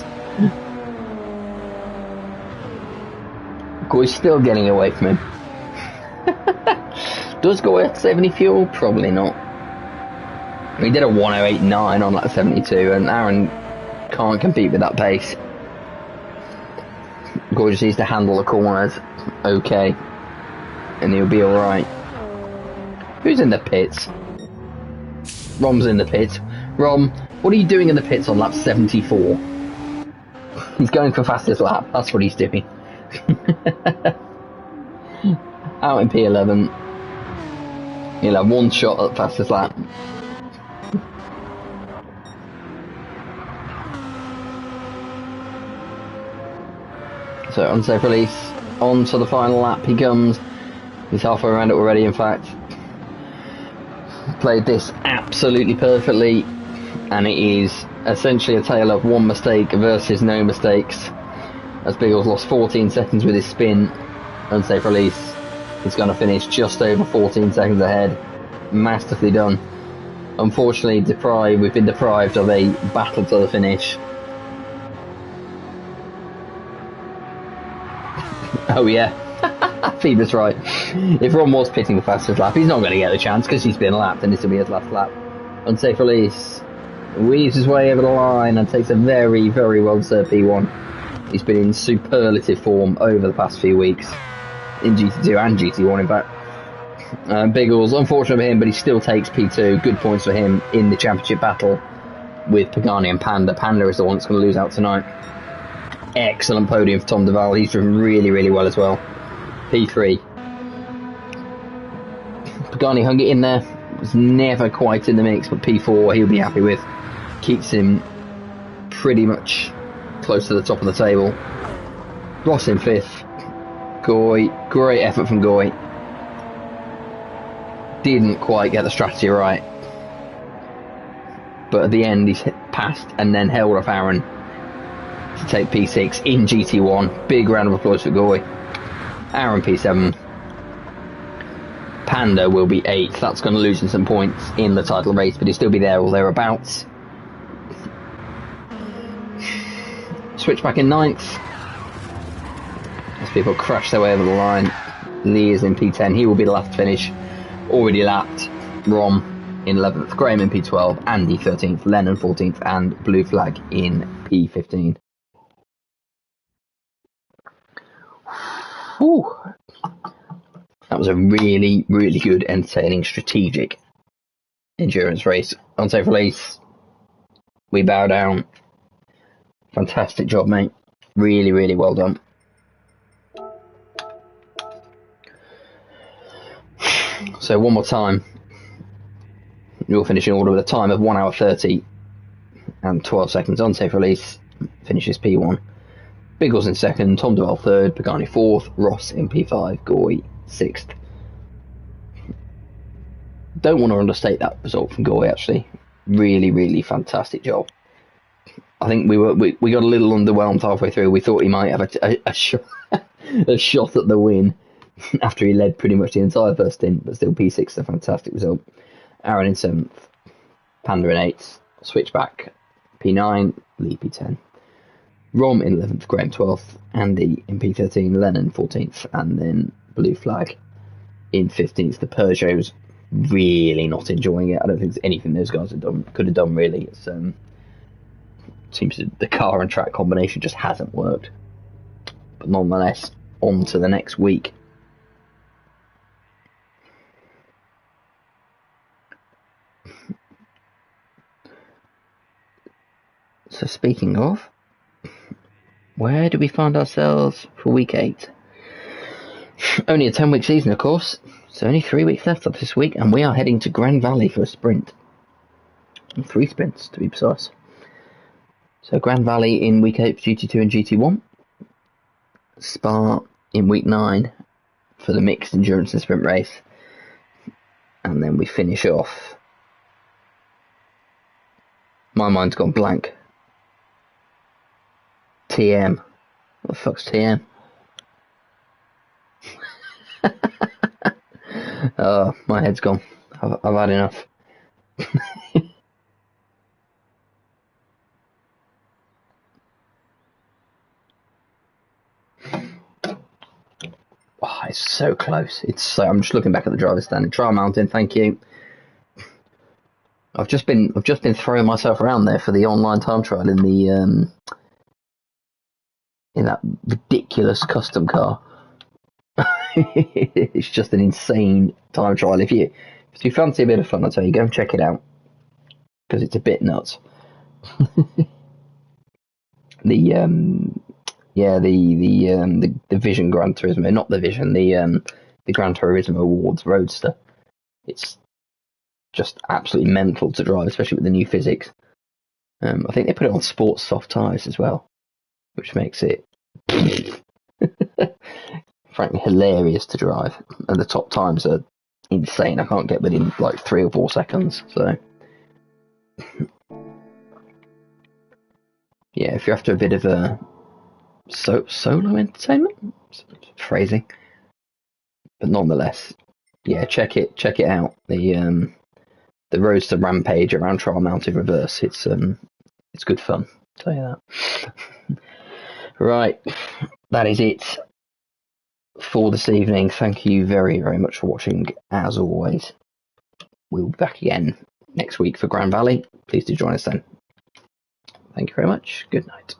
Goy's still getting away from him. Does Goy have to save any fuel? Probably not. He did a 1:08.9 on that 72, and Aaron can't compete with that pace. Goy just needs to handle the corners okay, and he'll be alright. Who's in the pits? Rom's in the pits. Rom, what are you doing in the pits on lap 74? He's going for fastest lap, that's what he's doing. Out in P11. He'll have one shot at fastest lap. So unsafe release, on to the final lap he comes. He's halfway around it already, in fact. Played this absolutely perfectly, and it is essentially a tale of one mistake versus no mistakes. As Biggles lost 14 seconds with his spin, unsafe release. He's going to finish just over 14 seconds ahead. Masterfully done. Unfortunately, we've been deprived of a battle to the finish. Oh yeah, Phoebe's right. If Ron was pitting the fastest lap, he's not going to get the chance because he's been lapped and this will be his last lap. Unsafe release. Weaves his way over the line and takes a very, very well-deserved P1. He's been in superlative form over the past few weeks. In GT2 and GT1, in fact. Biggles, unfortunate for him, but he still takes P2. Good points for him in the championship battle with Pagani and Panda. Panda is the one that's going to lose out tonight. Excellent podium for Tom DeVal. He's driven really, really well as well. P3. Pagani hung it in there. Was never quite in the mix, but P4 he'll be happy with. Keeps him pretty much close to the top of the table. Ross in 5th. Goy, great effort from Goy. Didn't quite get the strategy right. But at the end he's passed and then held off Aaron to take P6 in GT1. Big round of applause for Goy. Aaron P7. Panda will be 8th. That's going to lose him some points in the title race, but he'll still be there or thereabouts. Switch back in 9th. As people crash their way over the line. Lee is in P10. He will be the last to finish. Already lapped. Rom. in 11th, Graham in P12, Andy 13th, Lennon 14th, and Blue Flag in P15. Whew. That was a really, really good, entertaining, strategic endurance race. Unsafe release, we bow down. Fantastic job, mate. Really, really well done. So one more time, you'll finish in order with a time of 1 hour 30 and 12 seconds. Unsafe release finishes P1. Biggles in second, Tom Duval third, Pagani fourth, Ross in P5, Goy sixth. Don't want to understate that result from Goy, actually. Really, really fantastic job. I think we got a little underwhelmed halfway through. We thought he might have a shot at the win after he led pretty much the entire first stint, but still P6 a fantastic result. Aaron in 7th, Panda in 8th, Switchback P9, Lee P10. Rom in 11th, Graham 12th, Andy in P13, Lennon 14th, and then Blue Flag in 15th. The Peugeot's really not enjoying it. I don't think there's anything those guys could have done really. It's seems the car and track combination just hasn't worked. But nonetheless, on to the next week. So speaking of, where do we find ourselves for week 8? Only a 10-week season, of course. So only 3 weeks left of this week, and we are heading to Grand Valley for a sprint. 3 sprints, to be precise. So Grand Valley in week 8 for GT2 and GT1. Spa in week 9 for the mixed endurance and sprint race. And then we finish off. My mind's gone blank. TM. What the fuck's TM? Oh, my head's gone. I've had enough. Oh, it's so close. I'm just looking back at the driver's standing. Trial Mountain, thank you. I've just been throwing myself around there for the online time trial in that ridiculous custom car. It's just an insane time trial. If you fancy a bit of fun, I'll tell you, go and check it out because it's a bit nuts. The Vision Gran Turismo, not the Vision, the Gran Turismo Awards Roadster. It's just absolutely mental to drive, especially with the new physics. I think they put it on sports soft tyres as well, which makes it frankly hilarious to drive. And the top times are insane. I can't get within like 3 or 4 seconds. So yeah, if you're after a bit of a solo entertainment, phrasing, but nonetheless, yeah, check it out. The Roadster Rampage around Trial Mounted Reverse. It's good fun. I'll tell you that. Right, that is it for this evening. Thank you very, very much for watching. As always, we'll be back again next week for Grand Valley. Please do join us then. Thank you very much. Good night.